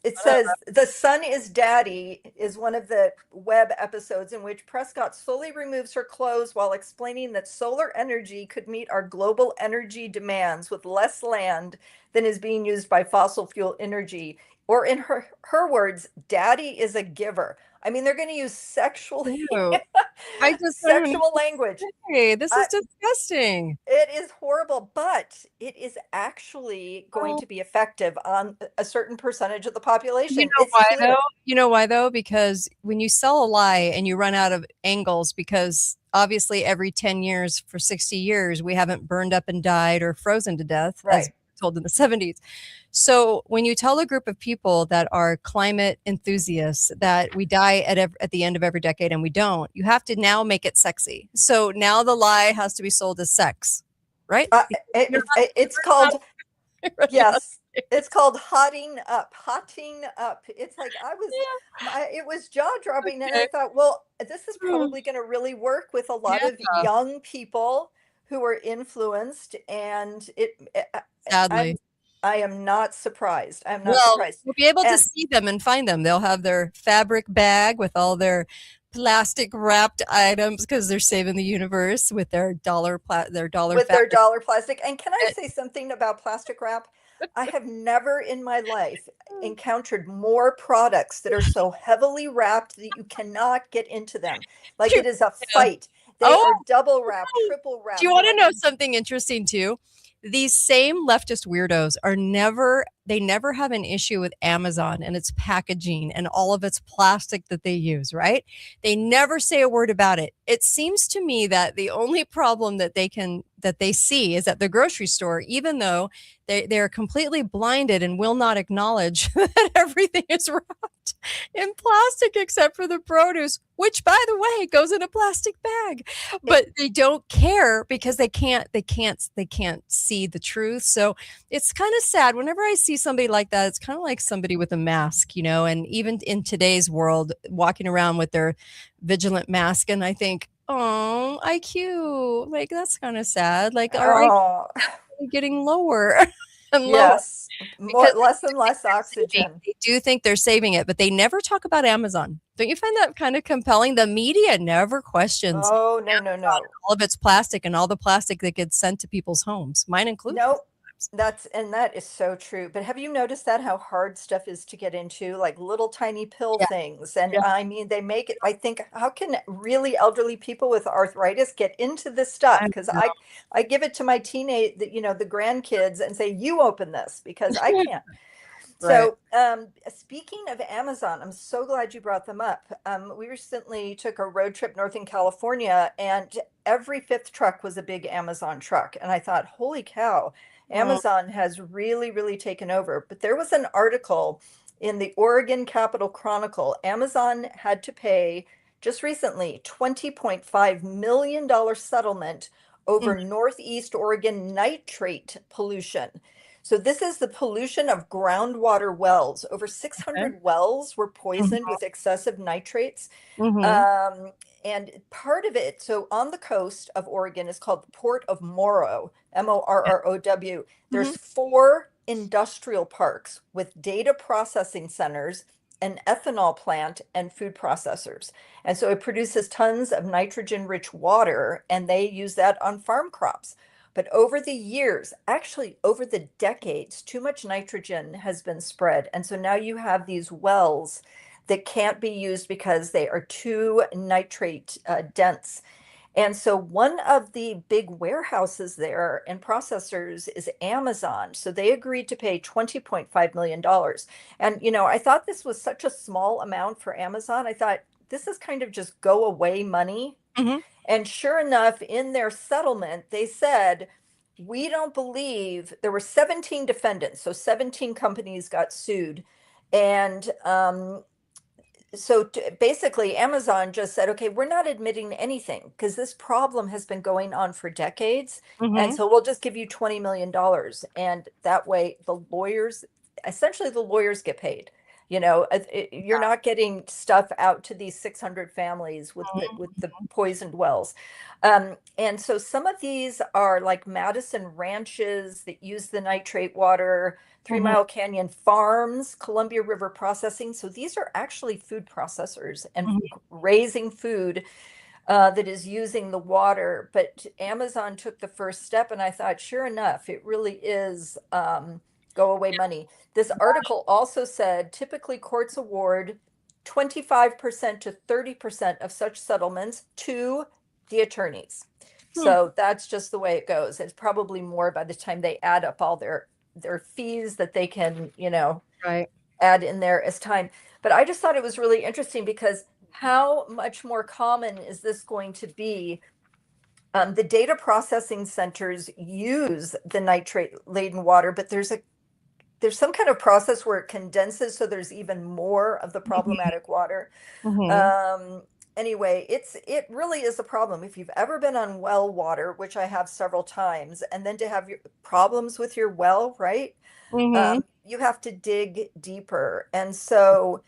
it says The Sun is Daddy is one of the web episodes in which Prescott slowly removes her clothes while explaining that solar energy could meet our global energy demands with less land than is being used by fossil fuel energy. Or in her words, Daddy is a giver. I mean, they're going to use sexual
Ew. I just don't even
sexual language.
Hey, this is disgusting.
It is horrible, but it is actually going to be effective on a certain percentage of the population.
You know
It's
why
clear.
though? You know why though? Because when you sell a lie and you run out of angles, because obviously every 10 years for 60 years, we haven't burned up and died or frozen to death, as
Right.
told in the 70s. So when you tell a group of people that are climate enthusiasts that we die at the end of every decade and we don't, you have to now make it sexy. So now the lie has to be sold as sex, right?
It's called, yes, It's called hotting up. Hotting up. It's like it was jaw dropping, and I
Okay.
thought, well, this is
Mm,
probably going to really work with a lot
yeah,
of young people who are influenced, and
sadly.
I am not surprised. I'm not
Well,
surprised.
you'll be able to
And
see them and find them. They'll have their fabric bag with all their plastic wrapped items because they're saving the universe with their their dollar
with their
fabric.
dollar plastic. And can I say something about plastic wrap? I have never in my life encountered more products that are so heavily wrapped that you cannot get into them. Like it is a
Yeah.
fight. They
Oh,
are double wrapped, triple
do you
wrapped.
want
They're
to
like,
know something interesting too? These same leftist weirdos they never have an issue with Amazon and its packaging and all of its plastic that they use, right? They never say a word about it. It seems to me that the only problem that they see is at the grocery store, even though they're completely blinded and will not acknowledge that everything is wrapped in plastic except for the produce, which by the way goes in a plastic bag. But they don't care because they can't see the truth. So it's kind of sad whenever I see somebody like that. It's kind of like somebody with a mask, and even in today's world walking around with their vigilant mask, and I think, oh, IQ, like that's kind of sad. Like our IQ
oh,
is getting lower and lower
yes, more,
because
less and less
saving.
oxygen.
They do think they're saving it, but they never talk about Amazon. Don't you find that kind of compelling? The media never questions
Oh, no, no,
Amazon
no.
and all of its plastic and all the plastic that gets sent to people's homes, mine included.
No, that is so true. But have you noticed that how hard stuff is to get into, like little tiny pill
Yeah,
things? And
yeah,
I mean, they make it, I think, how can really elderly people with arthritis get into this stuff?
I
Because
know.
I give it to my the grandkids and say, you open this because I can't.
Right.
So, speaking of Amazon, I'm so glad you brought them up. We recently took a road trip north in California, and every fifth truck was a big Amazon truck. And I thought, holy cow,
Mm,
Amazon has really, really taken over. But there was an article in the Oregon Capital Chronicle. Amazon had to pay just recently $20.5 million settlement
mm,
over Northeast Oregon nitrate pollution. So this is the pollution of groundwater wells. Over
okay.
600 wells were poisoned
Mhm,
with excessive nitrates.
mhm,
Um, and part of it, so on the coast of Oregon is called the Port of Morrow, Morrow.
mhm.
There's 4 industrial parks with data processing centers, an ethanol plant, and food processors. And so it produces tons of nitrogen-rich water, and they use that on farm crops. But over the years, actually over the decades, too much nitrogen has been spread. And so now you have these wells that can't be used because they are too nitrate dense. And so one of the big warehouses there and processors is Amazon. So they agreed to pay $20.5 million. And, I thought this was such a small amount for Amazon. I thought this is kind of just go away money.
Mhm.
And sure enough, in their settlement, they said, we don't believe there were 17 defendants. So 17 companies got sued. And so basically, Amazon just said, okay, we're not admitting anything because this problem has been going on for decades. And
Mhm.
so we'll just give you $20 million. And that way, essentially, the lawyers get paid. You're not getting stuff out to these 600 families with the poisoned wells. And so some of these are like Madison ranches that use the nitrate water. Three
Mhm.
Mile Canyon Farms, Columbia River Processing. So these are actually food processors and
Mhm.
raising food that is using the water. But Amazon took the first step, and I thought, sure enough, it really is go away money. This article also said typically courts award 25% to 30% of such settlements to the attorneys.
Hmm.
So that's just the way it goes. It's probably more by the time they add up all their fees that they can,
Right.
add in there as time. But I just thought it was really interesting because how much more common is this going to be? The data processing centers use the nitrate laden water, but there's some kind of process where it condenses so there's even more of the
Mhm.
problematic water.
Mhm.
Um, anyway, it really is a problem. If you've ever been on well water, which I have several times, and then to have your problems with your well, right?
Hmm.
You have to dig deeper. And so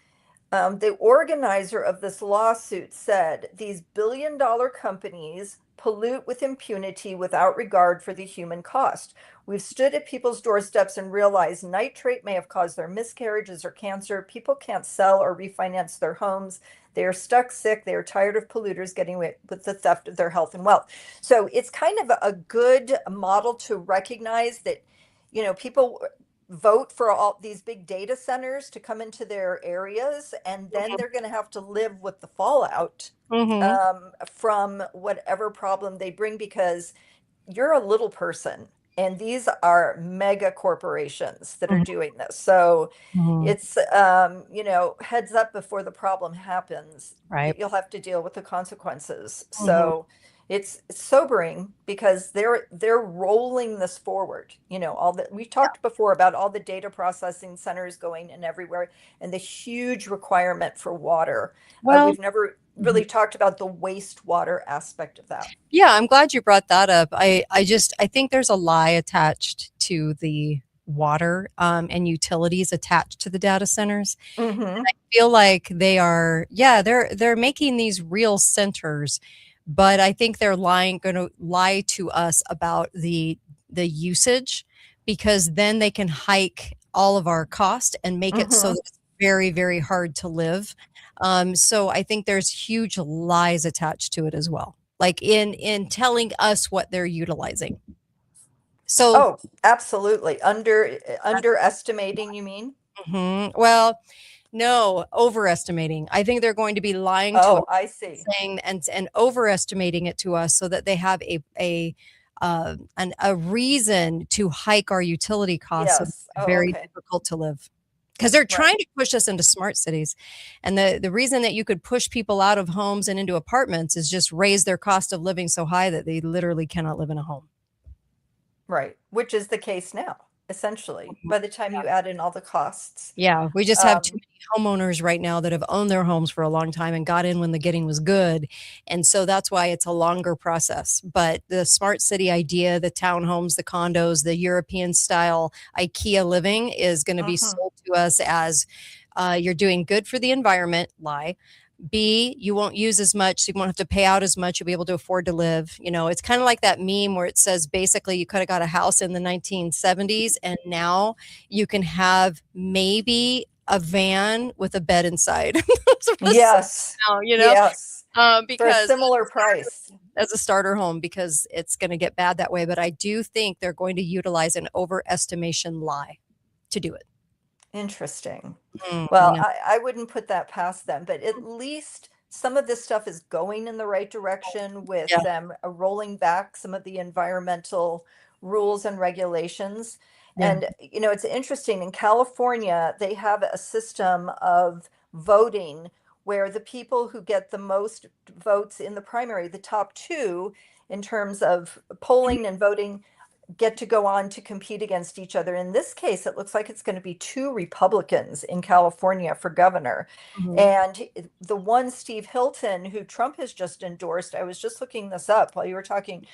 the organizer of this lawsuit said these billion-dollar companies pollute with impunity without regard for the human cost. We've stood at people's doorsteps and realized nitrate may have caused their miscarriages or cancer. People can't sell or refinance their homes. They are stuck sick. They are tired of polluters getting away with the theft of their health and wealth. So it's kind of a good model to recognize that, people vote for all these big data centers to come into their areas, and then they're going to have to live with the fallout
Hmm.
from whatever problem they bring, because you're a little person and these are mega corporations that are doing this. So
Hmm.
it's heads up before the problem happens.
Right.
You'll have to deal with the consequences.
Hmm.
So it's sobering because they're rolling this forward. All that we talked before about all the data processing centers going in everywhere, and the huge requirement for water.
Well,
We've never really talked about the wastewater aspect of that.
yeah, I'm glad you brought that up. I think there's a lie attached to the water and utilities attached to the data centers.
Hmm.
Feel like they are, yeah, they're making these real centers, but I think they're going to lie to us about the usage, because then they can hike all of our cost and make it so
Hmm.
that it's very, very hard to live. So I think there's huge lies attached to it as well, like in telling us what they're utilizing. So
Oh, absolutely. Underestimating, you mean?
well, no, overestimating. I think they're going to be lying to us,
Oh, I see.
saying and overestimating it to us so that they have a reason to hike our utility costs so that
Yes.
it's
Oh,
very
okay.
difficult to live. Because they're
Right.
trying to push us into smart cities. And the reason that you could push people out of homes and into apartments is just raise their cost of living so high that they literally cannot live in a home.
Right. Which is the case now, essentially, by the time you add in all the costs.
Yeah, we just have too
Um,
many homeowners right now that have owned their homes for a long time and got in when the getting was good. And so that's why it's a longer process. But the smart city idea, the townhomes, the condos, the European style IKEA living is going to be
mhm.
sold to us as you're doing good for the environment, lie. B, you won't use as much, so you won't have to pay out as much. You'll be able to afford to live. It's kind of like that meme where it says basically you could have got a house in the 1970s, and now you can have maybe a van with a bed inside. That's what it's
Yes.
now,
Yes. For a
because
similar price.
as a starter home, because it's going to get bad that way. But I do think they're going to utilize an overestimation lie to do it.
Interesting.
I
Well,
know.
I wouldn't put that past them, but at least some of this stuff is going in the right direction with
Yeah.
them rolling back some of the environmental rules and regulations.
Yeah.
And, it's interesting. In California, they have a system of voting where the people who get the most votes in the primary, the top two in terms of polling and voting, get to go on to compete against each other. In this case, it looks like it's going to be two Republicans in California for governor.
Mhm.
And the one, Steve Hilton, who Trump has just endorsed, I was just looking this up while you were talking.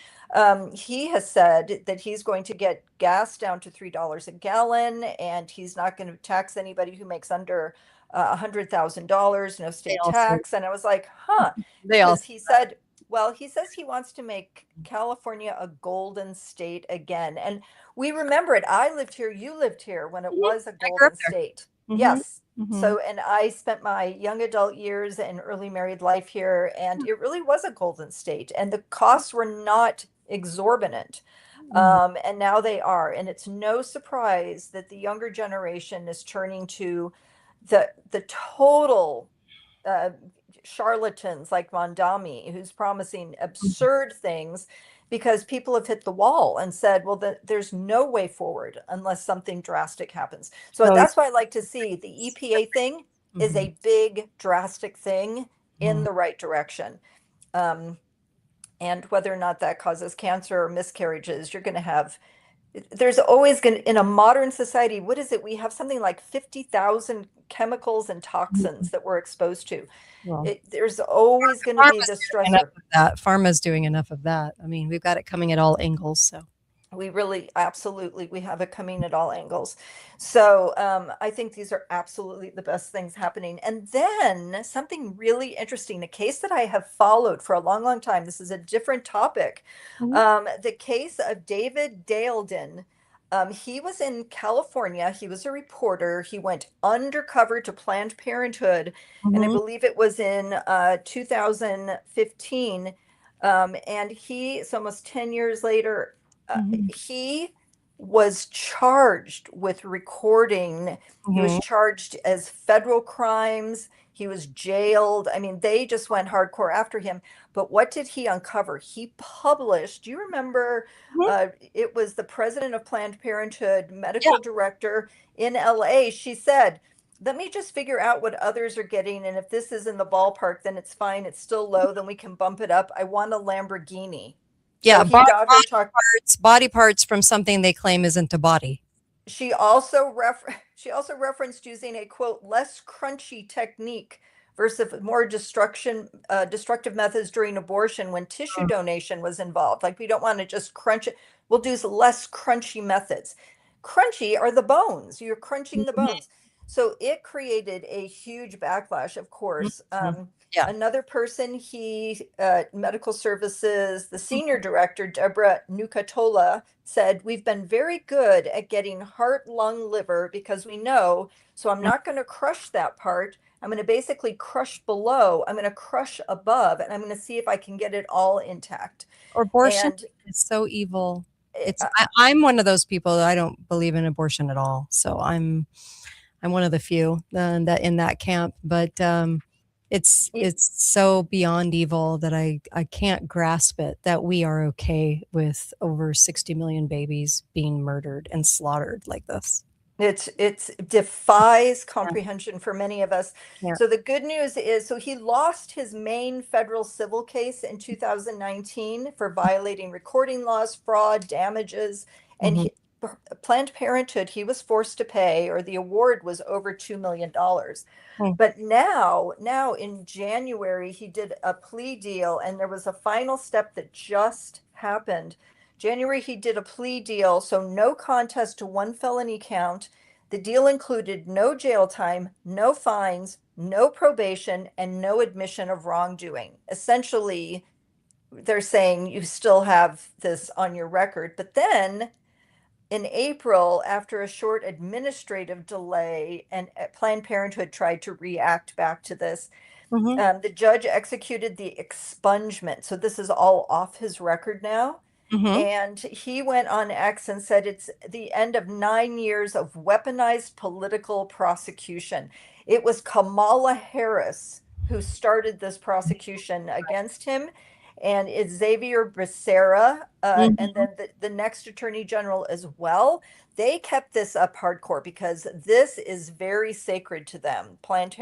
He has said that he's going to get gas down to $3 a gallon, and he's not going to tax anybody who makes under $100,000, no
They
state
all say,
tax. And I was like, huh,
they all
because he said, well, he says he wants to make California a golden state again. And we remember it. I lived here, you lived here when it
Mhm.
was a
I grew up
golden
there.
state.
Mhm.
Yes.
Mhm.
So, and I spent my young adult years and early married life here, and it really was a golden state. And the costs were not exorbitant.
Mhm.
And now they are. And it's no surprise that the younger generation is turning to the total uh, charlatans like Mondami, who's promising absurd things because people have hit the wall and said, well, there's no way forward unless something drastic happens. So
Oh,
that's why I like to see the EPA thing is
mhm.
a big, drastic thing in
Mhm.
the right direction. Um, and whether or not that causes cancer or miscarriages, you're going to have there's always going to, in a modern society, what is it? We have something like 50,000 chemicals and toxins that we're exposed to.
Well,
There's always going to be
pharma's
this
doing enough
stressor.
of that. Pharma's doing enough of that. I mean, we've got it coming at all angles. So
We really, absolutely, we have it coming at all angles. So I think these are absolutely the best things happening. And then something really interesting, a case that I have followed for a long, long time. This is a different topic. The case of David Daleden. He was in California. He was a reporter. He went undercover to Planned Parenthood, and I believe it was in 2015. And it's almost 10 years later. He was charged with recording. He was charged as federal crimes. He was jailed. I mean, they just went hardcore after him. But what did he uncover? He published, do you remember? It was the president of Planned Parenthood, medical director in LA. She said, let me just figure out what others are getting. And if this is in the ballpark, then it's fine. It's still low. Then we can bump it up. I want a Lamborghini.
yeah,
So he got her talk.
body parts from something they claim isn't a body.
She also referenced using a quote less crunchy technique versus more destructive methods during abortion when tissue donation was involved. Like we don't want to just crunch it. We'll do less crunchy methods. Crunchy are the bones. You're crunching the bones. So it created a huge backlash, of course.
Yeah.
Another person, medical services, the senior director, Deborah Nucatola, said, we've been very good at getting heart, lung, liver because we know. So I'm not going to crush that part. I'm going to basically crush below. I'm going to crush above, and I'm going to see if I can get it all intact.
Abortion
And
is so evil. I'm one of those people that I don't believe in abortion at all. So I'm one of the few that in that camp. But it's so beyond evil that I can't grasp it that we are okay with over 60 million babies being murdered and slaughtered like this.
It defies comprehension for many of us.
Yeah.
So the good news is, so he lost his main federal civil case in 2019 for violating recording laws, fraud, damages, and Planned Parenthood, he was forced to pay, or the award was over $2 million. But now in January, he did a plea deal, and there was a final step that just happened. January, he did a plea deal, so no contest to one felony count. The deal included no jail time, no fines, no probation, and no admission of wrongdoing. Essentially, they're saying you still have this on your record. But then in April, after a short administrative delay, and Planned Parenthood tried to react back to this, the judge executed the expungement. So this is all off his record now. And he went on X and said it's the end of 9 years of weaponized political prosecution. It was Kamala Harris who started this prosecution against him, and it's Xavier Becerra, and then the next attorney general as well. They kept this up hardcore because this is very sacred to them, Planned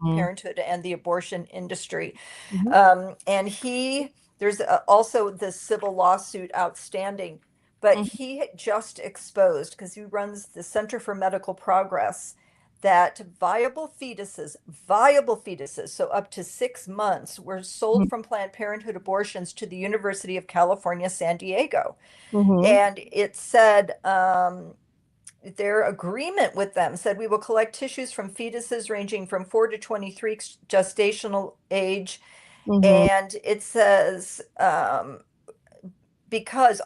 Parenthood and the abortion industry. And there's also the civil lawsuit outstanding, but he just exposed, because he runs the Center for Medical Progress, that viable fetuses, so up to 6 months, were sold from Planned Parenthood abortions to the University of California, San Diego. And it said their agreement with them said, we will collect tissues from fetuses ranging from 4 to 23 gestational age. And it says, because,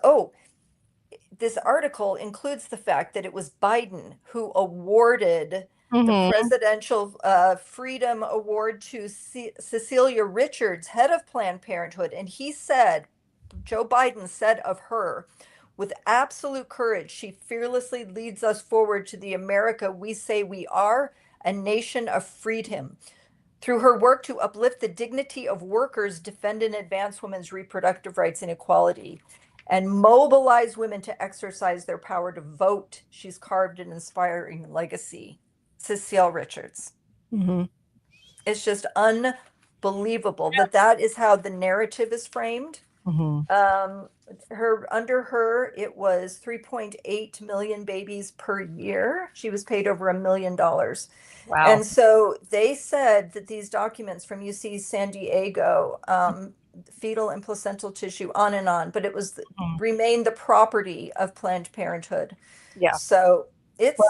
this article includes the fact that it was Biden who awarded the Presidential Freedom Award to Cecilia Richards, head of Planned Parenthood. And he said, Joe Biden said of her, with absolute courage, she fearlessly leads us forward to the America we say we are, a nation of freedom. Through her work to uplift the dignity of workers, defend and advance women's reproductive rights and equality, and mobilize women to exercise their power to vote, she's carved an inspiring legacy. Cecile Richards. It's just unbelievable that is how the narrative is framed.
Mhm.
Under her, it was 3.8 million babies per year. She was paid over $1 million.
Wow.
And so they said that these documents from UC San Diego, fetal and placental tissue, on and on, but it was
Mhm.
remained the property of Planned Parenthood.
Yeah.
So it's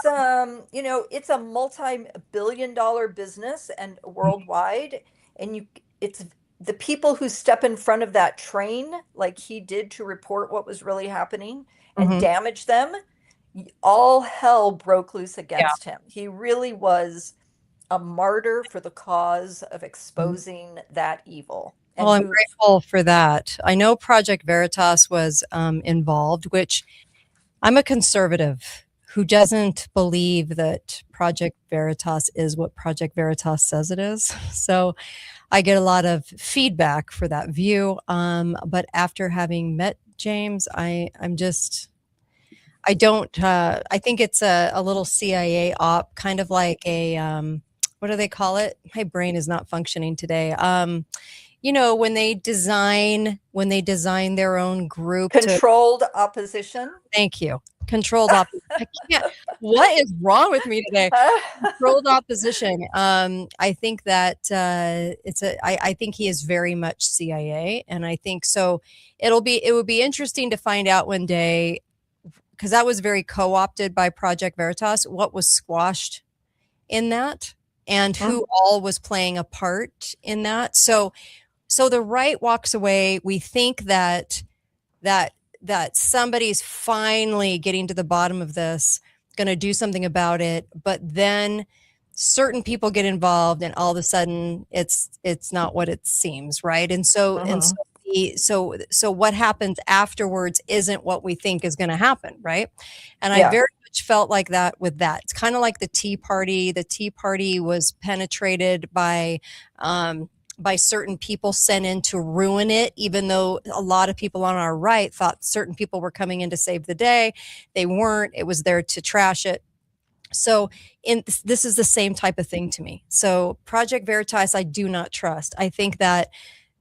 it's a multi-billion-dollar business and worldwide, and it's the people who step in front of that train, like he did, to report what was really happening and
Mhm.
damage them. All hell broke loose
Yeah.
against him. He really was a martyr for the cause of
Mhm.
exposing that evil.
Well,
And
I'm
who,
grateful for that. I know Project Veritas was involved, which I'm a conservative who doesn't believe that Project Veritas is what Project Veritas says it is. So I get a lot of feedback for that view. But after having met James, I'm just I don't. I think it's a little CIA op, kind of like a what do they call it? My brain is not functioning today. When they design their own group to.
controlled opposition.
Thank you. Controlled op. I can't. What is wrong with me today? Controlled opposition. I think that I think he is very much CIA, and I think so. It would be interesting to find out one day, because that was very co-opted by Project Veritas, what was squashed in that and who all was playing a part in that. So the right walks away. We think that somebody's finally getting to the bottom of this, going to do something about it, but then certain people get involved and all of a sudden it's not what it seems, right? And so what happens afterwards isn't what we think is going to happen, right? And I
Yeah.
very much felt like that with that. It's kind of like the Tea Party. The Tea Party was penetrated by certain people sent in to ruin it, even though a lot of people on our right thought certain people were coming in to save the day. They weren't. It was there to trash it. So this is the same type of thing to me. So Project Veritas, I do not trust. I think that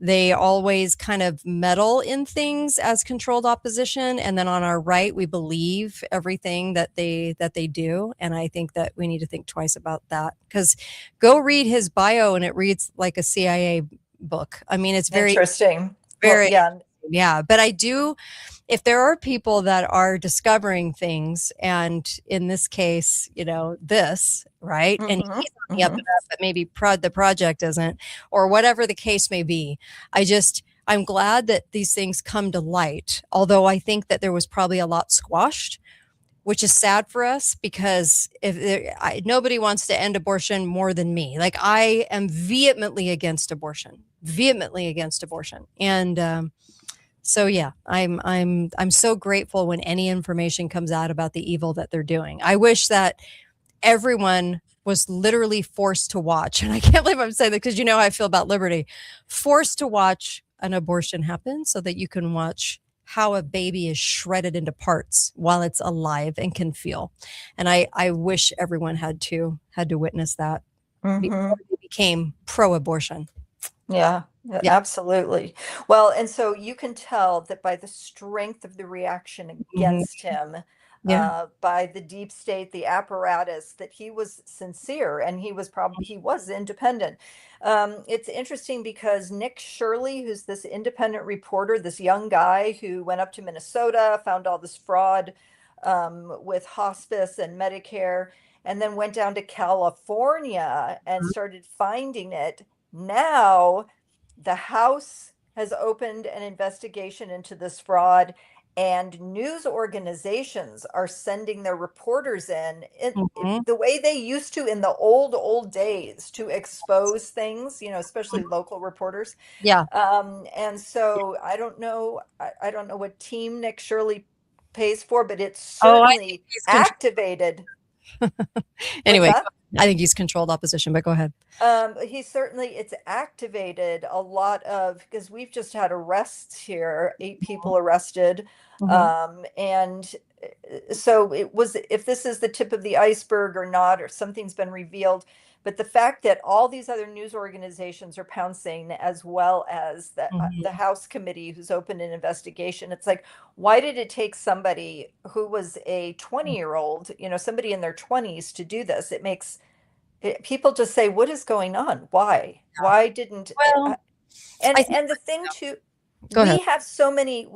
they always kind of meddle in things as controlled opposition, and then on our right we believe everything that they do, and I think that we need to think twice about that, because go read his bio and it reads like a CIA book. I mean, it's very
Interesting.
very
Well,
yeah, but I do, if there are people that are discovering things, and in this case, this, right? And he's on the up and up, but maybe the project isn't, or whatever the case may be. I'm glad that these things come to light, although I think that there was probably a lot squashed, which is sad for us, because nobody wants to end abortion more than me. Like, I am vehemently against abortion. And so yeah, I'm so grateful when any information comes out about the evil that they're doing. I wish that everyone was literally forced to watch, and I can't believe I'm saying that, because you know how I feel about liberty, forced to watch an abortion happen so that you can watch how a baby is shredded into parts while it's alive and can feel. And I wish everyone had to witness that before they became pro-abortion.
Yeah,
Yeah.
absolutely. Well, and so you can tell that by the strength of the reaction against him,
Yeah.
by the deep state, the apparatus, that he was sincere, and he was independent. It's interesting because Nick Shirley, who's this independent reporter, this young guy who went up to Minnesota, found all this fraud with hospice and Medicare, and then went down to California and started finding it. Now, the House has opened an investigation into this fraud, and news organizations are sending their reporters in the way they used to in the old days to expose things, especially local reporters.
Yeah.
And so I don't know what team Nick Shirley pays for, but it's
Oh, I think
certainly
he's
activated.
Anyway,
What's that?
I think he's controlled opposition, but go ahead.
It's activated a lot of, because we've just had arrests here, 8 people arrested. And so it was, if this is the tip of the iceberg or not, or something's been revealed, But the fact that all these other news organizations are pouncing, as well as the House committee who's opened an investigation, it's like, why did it take somebody who was a 20-year-old, somebody in their 20s to do this? It makes people just say, what is going on? Why didn't
Well,
and
I think
and the thing too,
Go ahead.
we have so many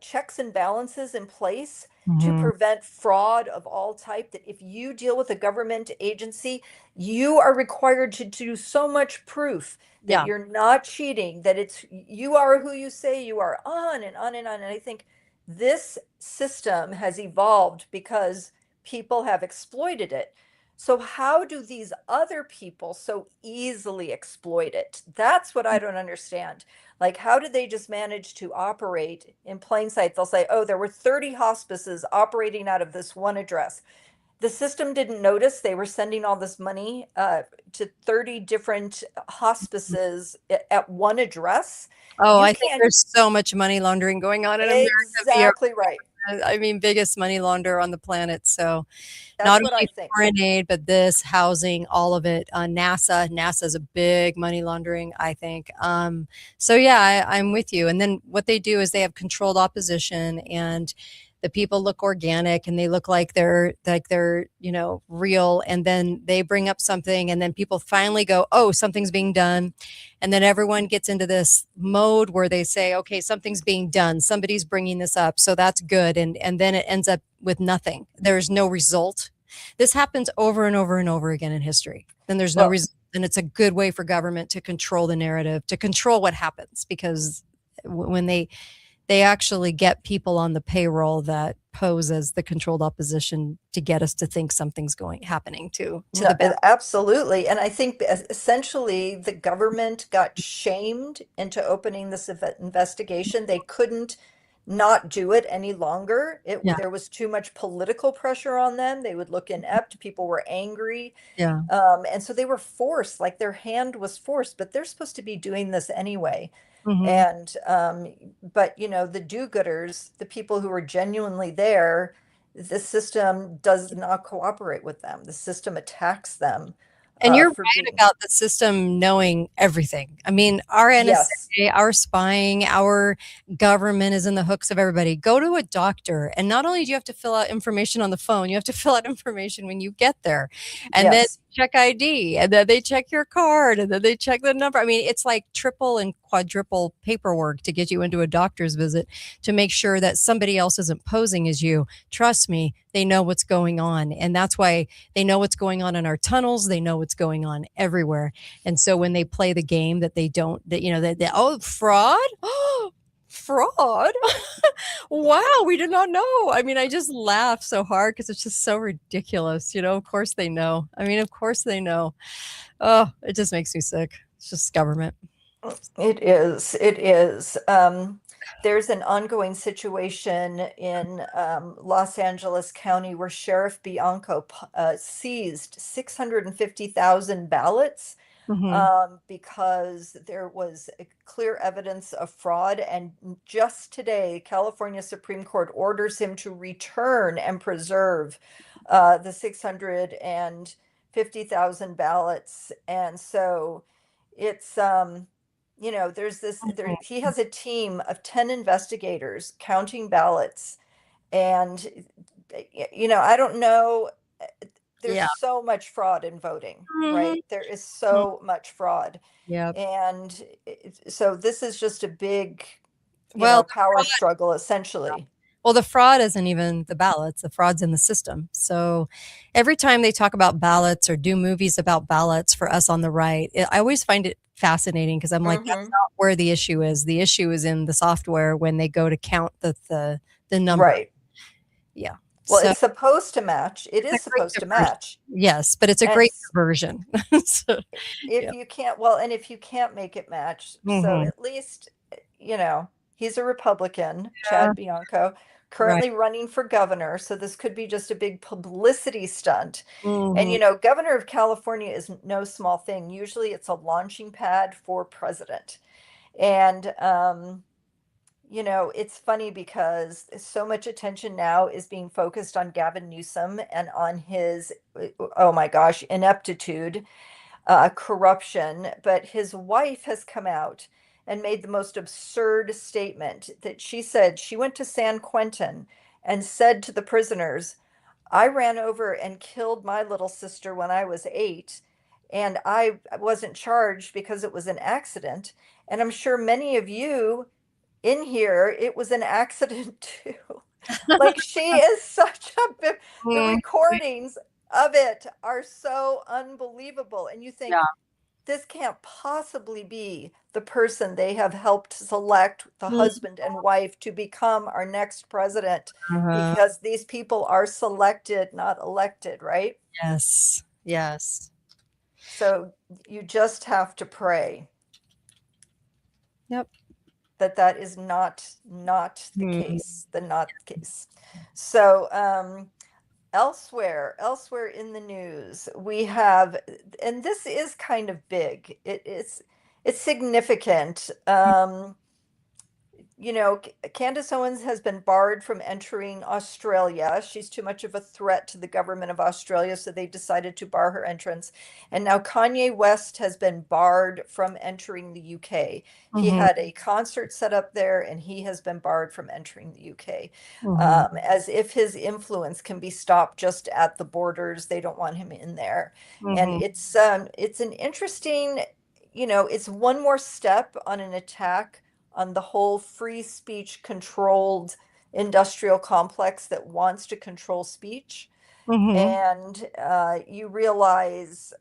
checks and balances in place to
Mhm.
prevent fraud of all type, that if you deal with a government agency, you are required to do so much proof that
Yeah.
you're not cheating, that you are who you say you are, on and on and on. And I think this system has evolved because people have exploited it. So how do these other people so easily exploit it? That's what I don't understand. Like, how did they just manage to operate in plain sight? They'll say, oh, there were 30 hospices operating out of this one address. The system didn't notice they were sending all this money to 30 different hospices at one address.
Oh,
You
I think
can't.
there's so much money laundering going on in America via,
Exactly right.
I mean, biggest money launderer on the planet. So
That's
not
what I
only
think.
foreign aid, but this housing, all of it. NASA is a big money laundering, I think. So yeah, I'm with you. And then what they do is they have controlled opposition, and the people look organic and they look like they're real. And then they bring up something, and then people finally go, oh, something's being done. And then everyone gets into this mode where they say, okay, something's being done. Somebody's bringing this up. So that's good. And then it ends up with nothing. There's no result. This happens over and over and over again in history. Then there's no
Well,
result. And it's a good way for government to control the narrative, to control what happens, because when they actually get people on the payroll that pose as the controlled opposition to get us to think something's happening to
No,
the bad.
absolutely. And I think essentially the government got shamed into opening this investigation. They couldn't not do it any longer.
Yeah.
There was too much political pressure on them. They would look inept. People were angry.
Yeah.
And so they were forced, like their hand was forced, but they're supposed to be doing this anyway.
Mhm.
And but the do-gooders, the people who are genuinely there, the system does not cooperate with them. The system attacks them
And you're
for
right
being.
about the system knowing everything. I mean, our
Yes.
NSA, our spying, our government is in the hooks of everybody. Go to a doctor, and not only do you have to fill out information on the phone, you have to fill out information when you get there. And then
Yes.
check ID, and then they check your card, and then they check the number. I mean, it's like triple and quadruple paperwork to get you into a doctor's visit to make sure that somebody else isn't posing as you. Trust me, they know what's going on. And that's why they know what's going on in our tunnels. They know what's going on everywhere. And so when they play the game that they don't, oh, fraud? Fraud? Wow, we did not know. I mean, I just laugh so hard because it's just so ridiculous. Of course they know. I mean, of course they know. Oh, it just makes me sick. It's just government.
It is. It is. There's an ongoing situation in Los Angeles County where Sheriff Bianco seized 650,000 ballots because there was clear evidence of fraud. And just today, California Supreme Court orders him to return and preserve the 650,000 ballots. And so it's he has a team of 10 investigators counting ballots. And I don't know, there's
Yeah.
so much fraud in voting,
Mhm.
right? There is so much fraud.
Yeah.
And so this is just a big
Well,
power struggle, essentially.
Well, the fraud isn't even the ballots. The fraud's in the system. So every time they talk about ballots or do movies about ballots for us on the right, I always find it fascinating because I'm like, that's not where the issue is. The issue is in the software when they go to count the number.
Right.
Yeah.
Well,
So
it's supposed to match. It is
it's a great
supposed to
diversion.
match.
Yes, but it's a
And
great version. So,
if
yeah.
you can't, well, and if you can't make it match, so
Mhm.
at least, he's a Republican,
Yeah.
Chad Bianco, currently running for governor. So this could be just a big publicity stunt. And,
Mhm.
governor of California is no small thing. Usually it's a launching pad for president. And, you know, it's funny because so much attention now is being focused on Gavin Newsom and on his, oh my gosh, ineptitude, corruption. But his wife has come out and made the most absurd statement that she said she went to San Quentin and said to the prisoners, I ran over and killed my little sister when I was 8, and I wasn't charged because it was an accident. And I'm sure many of you in here, it was an accident too. Like she is such a the recordings of it are so unbelievable. And you think,
Yeah.
this can't possibly be the person they have helped select, the husband and wife, to become our next president, because these people are selected, not elected, right?
Yes. Yes.
So you just have to pray.
Yep.
That is not the case, not the case. So elsewhere in the news, we have, and this is kind of big. It's significant. You know, Candace Owens has been barred from entering Australia. She's too much of a threat to the government of Australia, so they decided to bar her entrance. And now Kanye West has been barred from entering the UK. He had a concert set up there, and he has been barred from entering the UK, as if his influence can be stopped just at the borders. They don't want him in there. And it's an interesting, you know, it's one more step on an attack on the whole free speech controlled industrial complex that wants to control speech. And you realize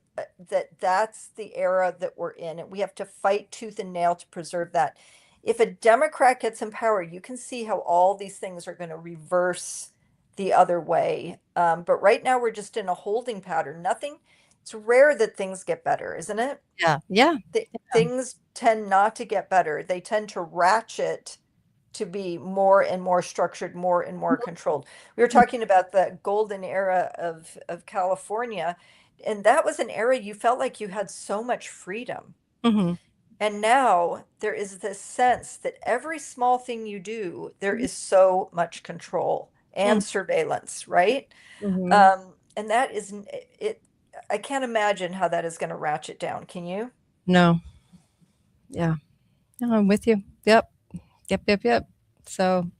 that that's the era that we're in, and we have to fight tooth and nail to preserve that. If a Democrat gets in power, you can see how all these things are going to reverse the other way. But right now we're just in a holding pattern. It's rare that things get better, isn't it?
Yeah.
Things tend not to get better. They tend to ratchet to be more and more structured, more and more controlled. We were talking about the golden era of California, and that was an era you felt like you had so much freedom. And now there is this sense that every small thing you do, there is so much control and surveillance, right? And that is it. I can't imagine how that is going to ratchet down. Can you?
No. Yeah. No, I'm with you. Yep. So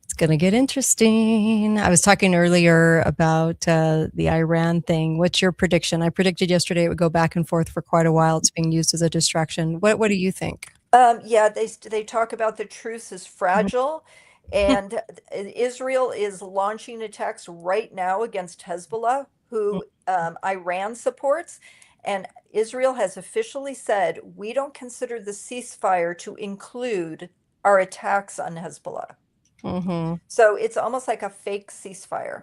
it's going to get interesting. I was talking earlier about the Iran thing. What's your prediction? I predicted yesterday it would go back and forth for quite a while. It's being used as a distraction. What do you think?
Yeah, they talk about the truce is fragile, and Israel is launching attacks right now against Hezbollah, who Iran supports. And Israel has officially said, we don't consider the ceasefire to include our attacks on Hezbollah. So it's almost like a fake ceasefire.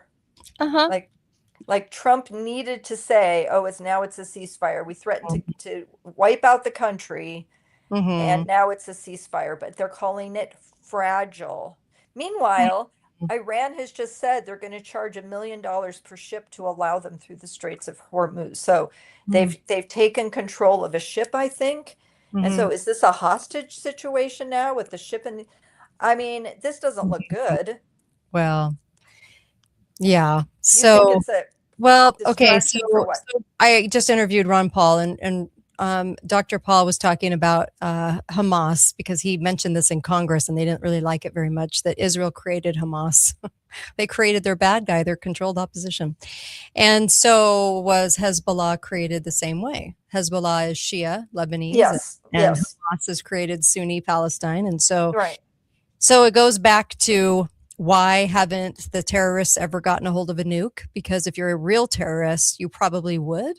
Like Trump needed to say, oh, it's a ceasefire. We threatened to wipe out the country, and now it's a ceasefire, but they're calling it fragile. Meanwhile, Iran has just said they're going to charge $1 million per ship to allow them through the Straits of Hormuz. So they've taken control of a ship, I think. And so is this a hostage situation now with the ship? And I mean, this doesn't look good.
Well, yeah.
You
So,
think it's a
well, okay.
distraction for what?
So I just interviewed Ron Paul, and Dr. Paul was talking about Hamas, because he mentioned this in Congress and they didn't really like it very much, that Israel created Hamas. They created their bad guy, their controlled opposition. And so was Hezbollah created the same way. Hezbollah is Shia, Lebanese, and Hamas is created Sunni Palestine. And so, so it goes back to, why haven't the terrorists ever gotten a hold of a nuke? Because if you're a real terrorist, you probably would.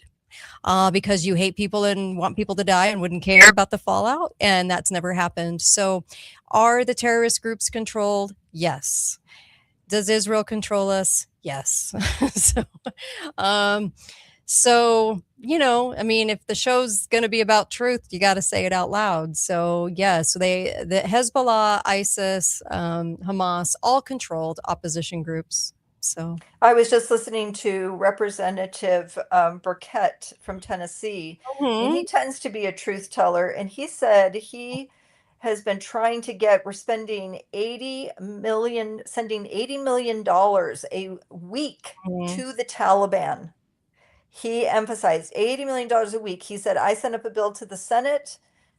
Because you hate people and want people to die and wouldn't care about the fallout. And that's never happened. So are the terrorist groups controlled? Yes. Does Israel control us? Yes. So, you know, I mean, if the show's going to be about truth, you got to say it out loud. So, yes, the Hezbollah, ISIS, Hamas, all controlled opposition groups. So
I was just listening to Representative Burkett from Tennessee, and he tends to be a truth teller. And he said he has been trying to get, we're spending sending $80 million a week to the Taliban. He emphasized $80 million a week. He said, I sent up a bill to the Senate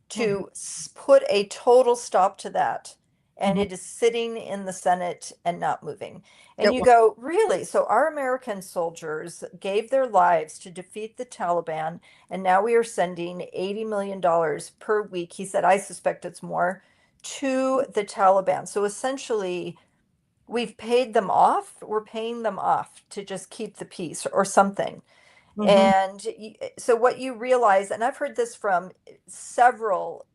to put a total stop to that. And it is sitting in the Senate and not moving. And you go, really? So our American soldiers gave their lives to defeat the Taliban, and now we are sending $80 million per week. He said, I suspect it's more, to the Taliban. So essentially, we've paid them off. We're paying them off to just keep the peace or something. And so what you realize, and I've heard this from several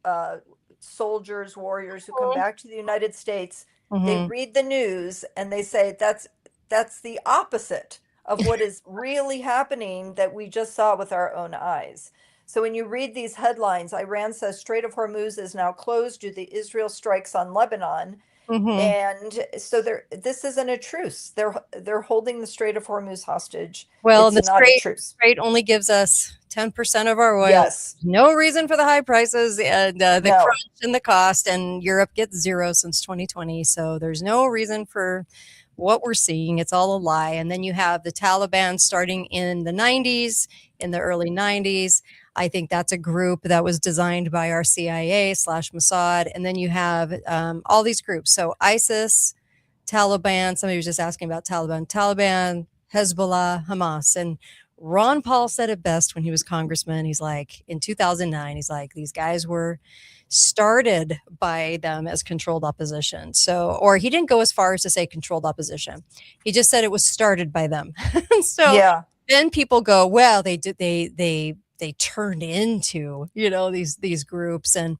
soldiers, warriors who come back to the United States, they read the news and they say that's the opposite of what is really happening that we just saw with our own eyes. So when you read these headlines, Iran says Strait of Hormuz is now closed due to Israel strikes on Lebanon. And so this isn't a truce. They're holding the Strait of Hormuz hostage.
Well,
It's
the
not a truce.
Strait only gives us 10% of our oil.
Yes.
No reason for the high prices and the
No.
crunch and the cost. And Europe gets zero since 2020. So there's no reason for what we're seeing. It's all a lie. And then you have the Taliban starting in the 90s, in the early 90s. I think that's a group that was designed by our CIA/Mossad. And then you have all these groups. So ISIS, Taliban, somebody was just asking about Taliban, Hezbollah, Hamas. And Ron Paul said it best when he was congressman. He's like, in 2009, he's like, these guys were started by them as controlled opposition. So, or he didn't go as far as to say controlled opposition. He just said it was started by them. So
Yeah.
then people go, well, they turned into, these groups. And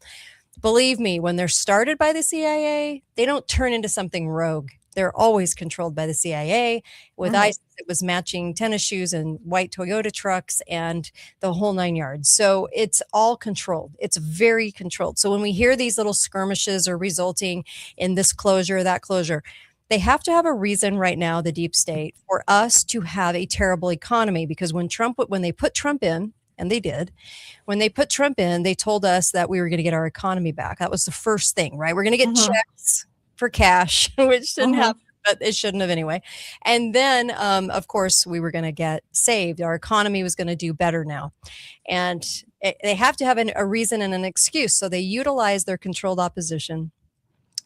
believe me, when they're started by the CIA, they don't turn into something rogue. They're always controlled by the CIA. With ISIS, it was matching tennis shoes and white Toyota trucks and the whole 9 yards. So it's all controlled. It's very controlled. So when we hear these little skirmishes are resulting in this closure, that closure, they have to have a reason right now, the deep state, for us to have a terrible economy. Because when they put Trump in, and they did. When they put Trump in, they told us that we were going to get our economy back. That was the first thing, right? We're going to get checks for cash, which didn't happen, but it shouldn't have anyway. And then, of course, we were going to get saved. Our economy was going to do better now. And they have to have a reason and an excuse. So they utilize their controlled opposition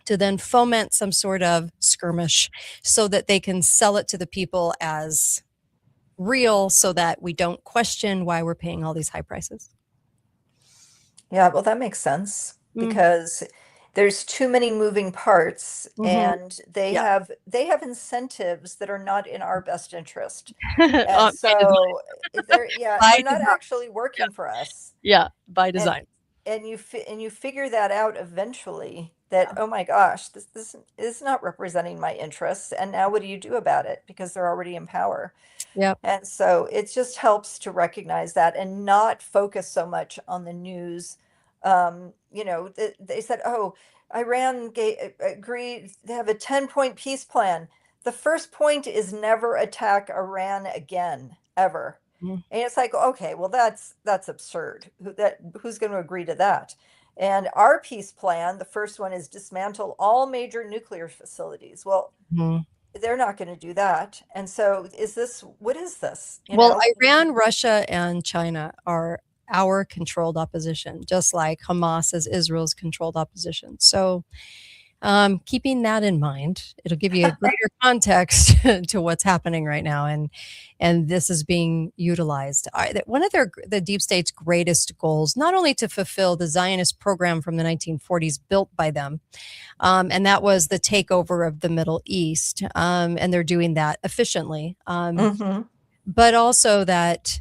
to then foment some sort of skirmish so that they can sell it to the people as real, so that we don't question why we're paying all these high prices.
Yeah, well, that makes sense because there's too many moving parts, and they have incentives that are not in our best interest. And so they're not actually working for us.
Yeah, by design.
And you figure that out eventually, that oh my gosh, this is not representing my interests, and now what do you do about it, because they're already in power.
Yep.
And so it just helps to recognize that and not focus so much on the news. They said, oh, Iran agreed to have a 10-point peace plan. The first point is never attack Iran again, ever. And it's like, okay, well, that's absurd. Who's going to agree to that? And our peace plan, the first one is dismantle all major nuclear facilities. Well, they're not going to do that. And so what is this?
Iran, Russia, and China are our controlled opposition, just like Hamas is Israel's controlled opposition. So keeping that in mind, it'll give you a greater context to what's happening right now. And this is being utilized. One of the deep state's greatest goals, not only to fulfill the Zionist program from the 1940s built by them, and that was the takeover of the Middle East. And they're doing that efficiently. But also that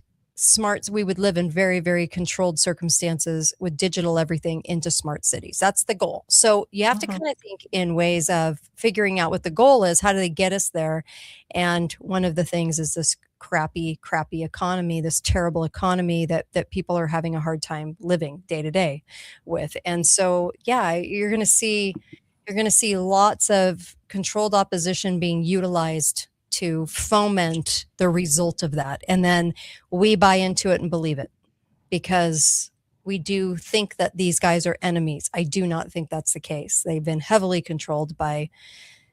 we would live in very, very controlled circumstances with digital everything into smart cities. That's the goal. So you have to kind of think in ways of figuring out what the goal is. How do they get us there? And one of the things is this crappy economy, this terrible economy that people are having a hard time living day to day with. And so, yeah, you're going to see lots of controlled opposition being utilized to foment the result of that. And then we buy into it and believe it because we do think that these guys are enemies. I do not think that's the case. They've been heavily controlled by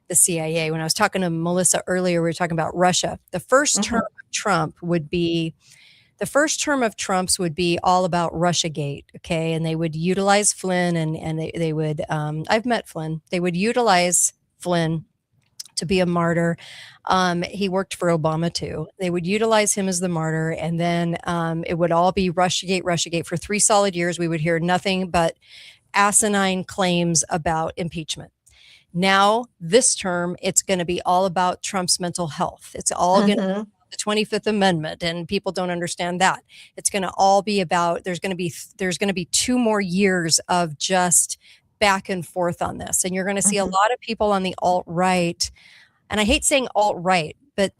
the CIA. When I was talking to Melissa earlier, we were talking about Russia. The first term of Trump would be the first term of Trump's would be all about Russiagate, okay? And they would utilize Flynn, and they would, I've met Flynn. They would utilize Flynn to be a martyr. He worked for Obama too. They would utilize him as the martyr, and then it would all be Russiagate, Russiagate. For 3 solid years, we would hear nothing but asinine claims about impeachment. Now, this term, it's going to be all about Trump's mental health. It's all going to be the 25th Amendment, and people don't understand that. It's going to all be about, there's going to be 2 more years of just back and forth on this. And you're going to see a lot of people on the alt-right, and I hate saying alt-right, but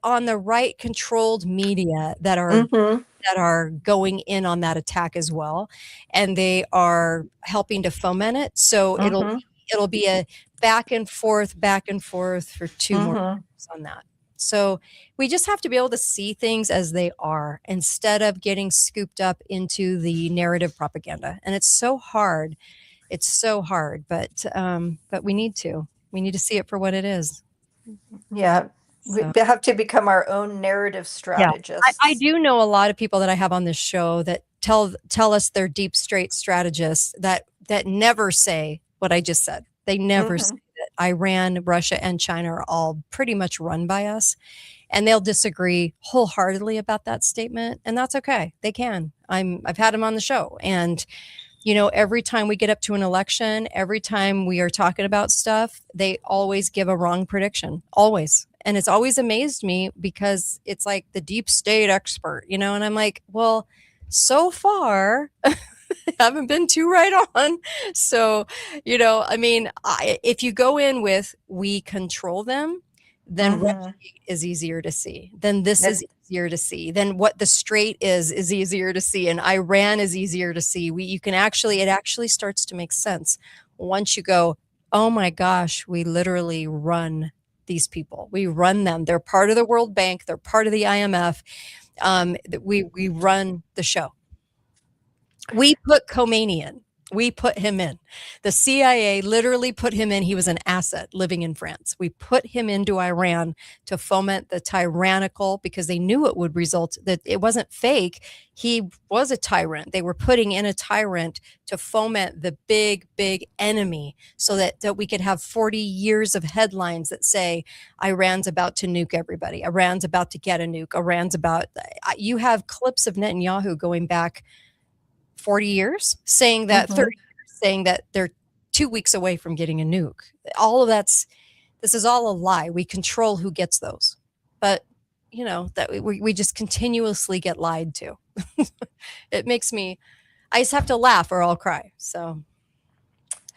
on the right controlled media that are going in on that attack as well. And they are helping to foment it. So it'll be a back and forth for 2 more years on that. So we just have to be able to see things as they are instead of getting scooped up into the narrative propaganda. And it's so hard. It's so hard, but we need to see it for what it is.
Yeah.
So,
We have to become our own narrative strategists.
I do know a lot of people that I have on this show that tell us they're deep straight strategists that never say what I just said. They never say that Iran, Russia, and China are all pretty much run by us. And they'll disagree wholeheartedly about that statement. And that's okay. They can. I've had them on the show. And, you know, every time we get up to an election, every time we are talking about stuff, they always give a wrong prediction. Always. And it's always amazed me because it's like the deep state expert, you know, and I'm like, well, so far, haven't been too right on. So, you know, I mean, if you go in with we control them, then Russiagate is easier to see. Then this is easier to see. Then what the straight is easier to see. And Iran is easier to see. It actually starts to make sense once you go, oh my gosh, we literally run these people. We run them. They're part of the World Bank. They're part of the IMF. We run the show. We put Khomeini in. We put him in. The CIA literally put him in. He was an asset living in France. We put him into Iran to foment the tyrannical, because they knew it would result, that it wasn't fake. He was a tyrant. They were putting in a tyrant to foment the big, big enemy so that we could have 40 years of headlines that say Iran's about to nuke everybody. Iran's about to get a nuke. You have clips of Netanyahu going back 40 years saying that, 30 years saying that they're 2 weeks away from getting a nuke. All of this is all a lie. We control who gets those. But, you know, that we just continuously get lied to. It makes me, I just have to laugh or I'll cry. So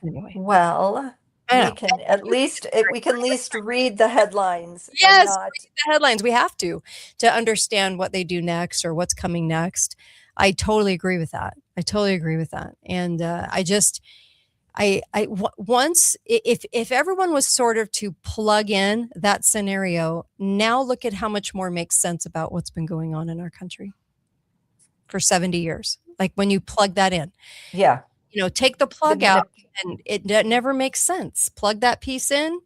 anyway.
Well, we can at least read the headlines.
Yes, read the headlines. We have to understand what they do next or what's coming next. I totally agree with that. And once, if everyone was sort of to plug in that scenario, now look at how much more makes sense about what's been going on in our country for 70 years. Like when you plug that in, you know, take the plug out and it never makes sense. Plug that piece in,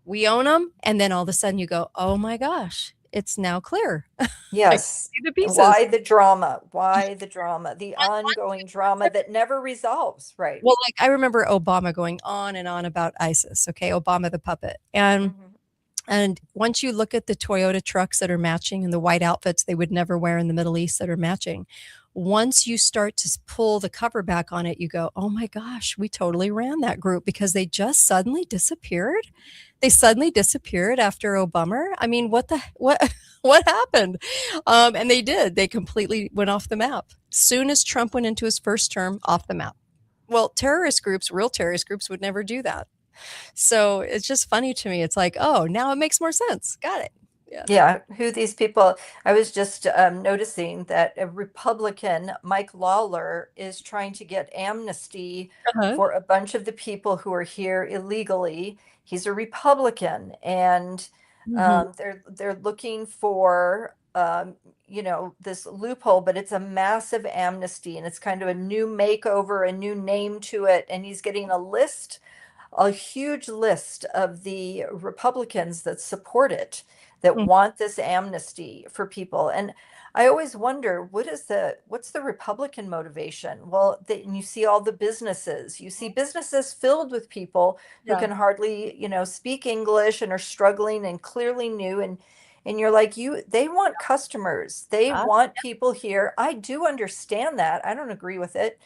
we own them. And then all of a sudden you go, oh my gosh, it's now clear.
Yes. Why the drama? The ongoing drama that never resolves, right?
Well, like I remember Obama going on and on about ISIS. Okay, Obama the puppet. And once you look at the Toyota trucks that are matching and the white outfits they would never wear in the Middle East that are matching, once you start to pull the cover back on it, you go, oh my gosh, we totally ran that group because they just suddenly disappeared. They suddenly disappeared after Obama. I mean, what happened? And they did. They completely went off the map. Soon as Trump went into his first term, off the map. Well, real terrorist groups would never do that. So it's just funny to me. It's like, oh, now it makes more sense. Got it.
Yeah, who these people, I was just noticing that a Republican, Mike Lawler, is trying to get amnesty for a bunch of the people who are here illegally. He's a Republican, and they're looking for this loophole, but it's a massive amnesty and it's kind of a new makeover, a new name to it. And he's getting a huge list of the Republicans that support it, that want this amnesty for people. And I always wonder, what's the Republican motivation? Well, you see all the businesses. You see businesses filled with people who can hardly, speak English and are struggling and clearly new. And you're like, they want customers. They want people here. I do understand that. I don't agree with it.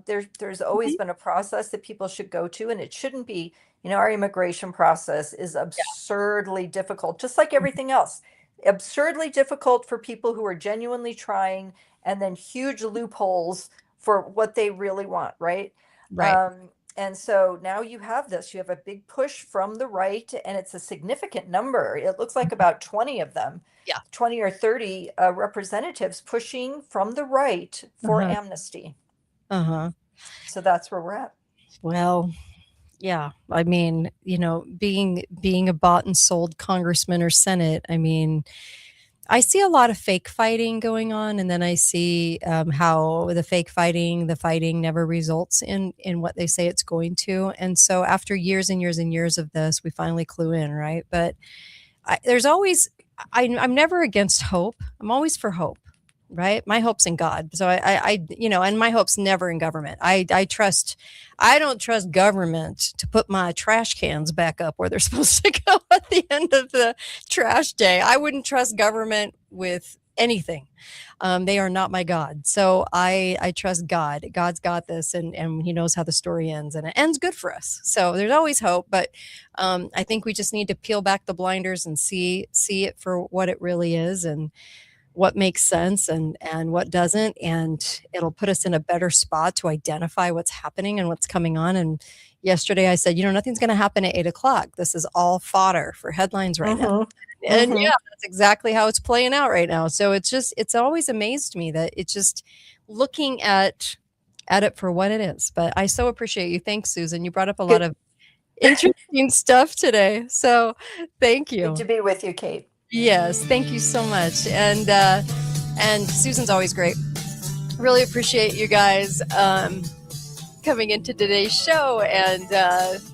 There's always been a process that people should go to, and it shouldn't be, our immigration process is absurdly difficult, just like everything else. Absurdly difficult for people who are genuinely trying, and then huge loopholes for what they really want, right?
Right.
And so now you have a big push from the right, and it's a significant number. It looks like about 20 of them, 20 or 30 representatives pushing from the right for amnesty. So that's where we're at.
Well, yeah. I mean, being a bought and sold congressman or Senate, I mean, I see a lot of fake fighting going on, and then I see how the fighting never results in what they say it's going to. And so after years and years and years of this, we finally clue in, right? But I'm never against hope. I'm always for hope, right? My hope's in God. So and my hope's never in government. I don't trust government to put my trash cans back up where they're supposed to go at the end of the trash day. I wouldn't trust government with anything. They are not my God. So I trust God. God's got this, and he knows how the story ends, and it ends good for us. So there's always hope, but I think we just need to peel back the blinders and see it for what it really is, and what makes sense and what doesn't. And it'll put us in a better spot to identify what's happening and what's coming on. And yesterday I said, nothing's going to happen at 8:00. This is all fodder for headlines right now. And that's exactly how it's playing out right now. So it's always amazed me that it's just looking at it for what it is. But I so appreciate you. Thanks, Susan. You brought up a lot of interesting stuff today. So thank you.
Good to be with you, Kate.
Yes, thank you so much. And Susan's always great. Really appreciate you guys coming into today's show and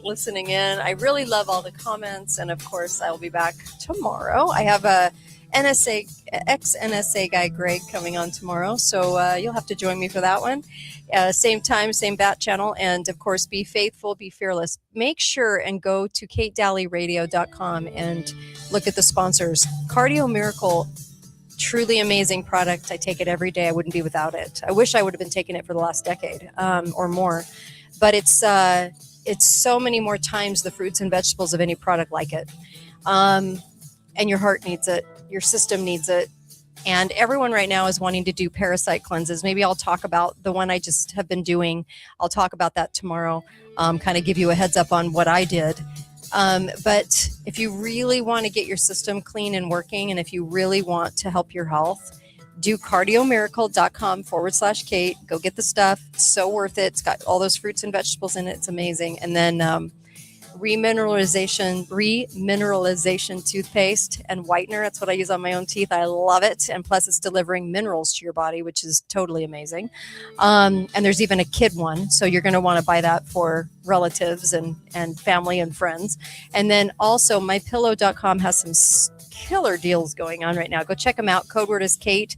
listening in. I really love all the comments, and of course, I will be back tomorrow. I have a ex-NSA guy, Greg, coming on tomorrow, so you'll have to join me for that one. Same time, same bat channel, and of course, be faithful, be fearless. Make sure and go to katedalleyradio.com and look at the sponsors. Cardio Miracle, truly amazing product. I take it every day. I wouldn't be without it. I wish I would have been taking it for the last decade or more, but it's so many more times the fruits and vegetables of any product like it. And your heart needs it. Your system needs it. And everyone right now is wanting to do parasite cleanses. Maybe I'll talk about the one I just have been doing. I'll talk about that tomorrow, kind of give you a heads up on what I did. But if you really want to get your system clean and working, and if you really want to help your health, do cardiomiracle.com/Kate. Go get the stuff. It's so worth it. It's got all those fruits and vegetables in it. It's amazing. And then remineralization toothpaste and whitener. That's what I use on my own teeth. I love it. And plus it's delivering minerals to your body, which is totally amazing. And there's even a kid one. So you're going to want to buy that for relatives and family and friends. And then also mypillow.com has some killer deals going on right now. Go check them out. Code word is Kate.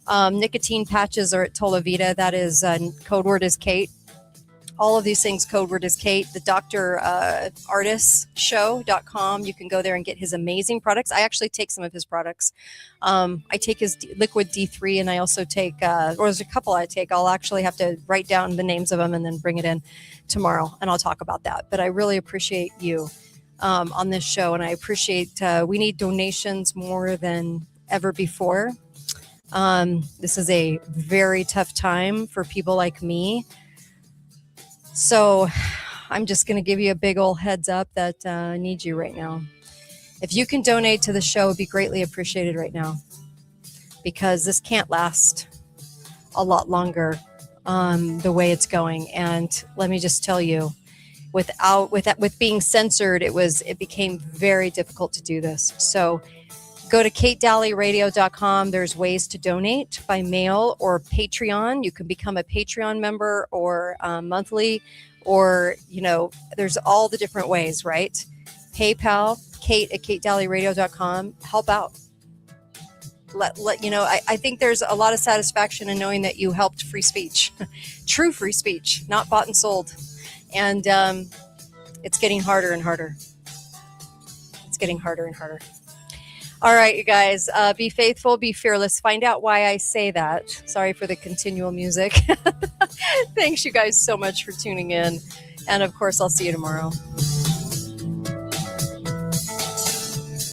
Nicotine patches are at Tolavita. That is code word is Kate. All of these things, code word is Kate. The Dr. Artis Show.com. You can go there and get his amazing products. I actually take some of his products. I take his liquid D3, and I also take, or there's a couple I take. I'll actually have to write down the names of them and then bring it in tomorrow, and I'll talk about that. But I really appreciate you on this show, and I appreciate, we need donations more than ever before. This is a very tough time for people like me. So I'm just going to give you a big old heads up that I need you right now. If you can donate to the show, it would be greatly appreciated right now, because this can't last a lot longer the way it's going. And let me just tell you, with being censored, it became very difficult to do this. So Go to katedalleyradio.com. There's ways to donate by mail or Patreon. You can become a Patreon member or monthly, or, there's all the different ways, right? PayPal, Kate at katedalleyradio.com. Help out. I think there's a lot of satisfaction in knowing that you helped free speech, true free speech, not bought and sold. And it's getting harder and harder. It's getting harder and harder. All right, you guys, be faithful, be fearless. Find out why I say that. Sorry for the continual music. Thanks, you guys, so much for tuning in. And of course, I'll see you tomorrow.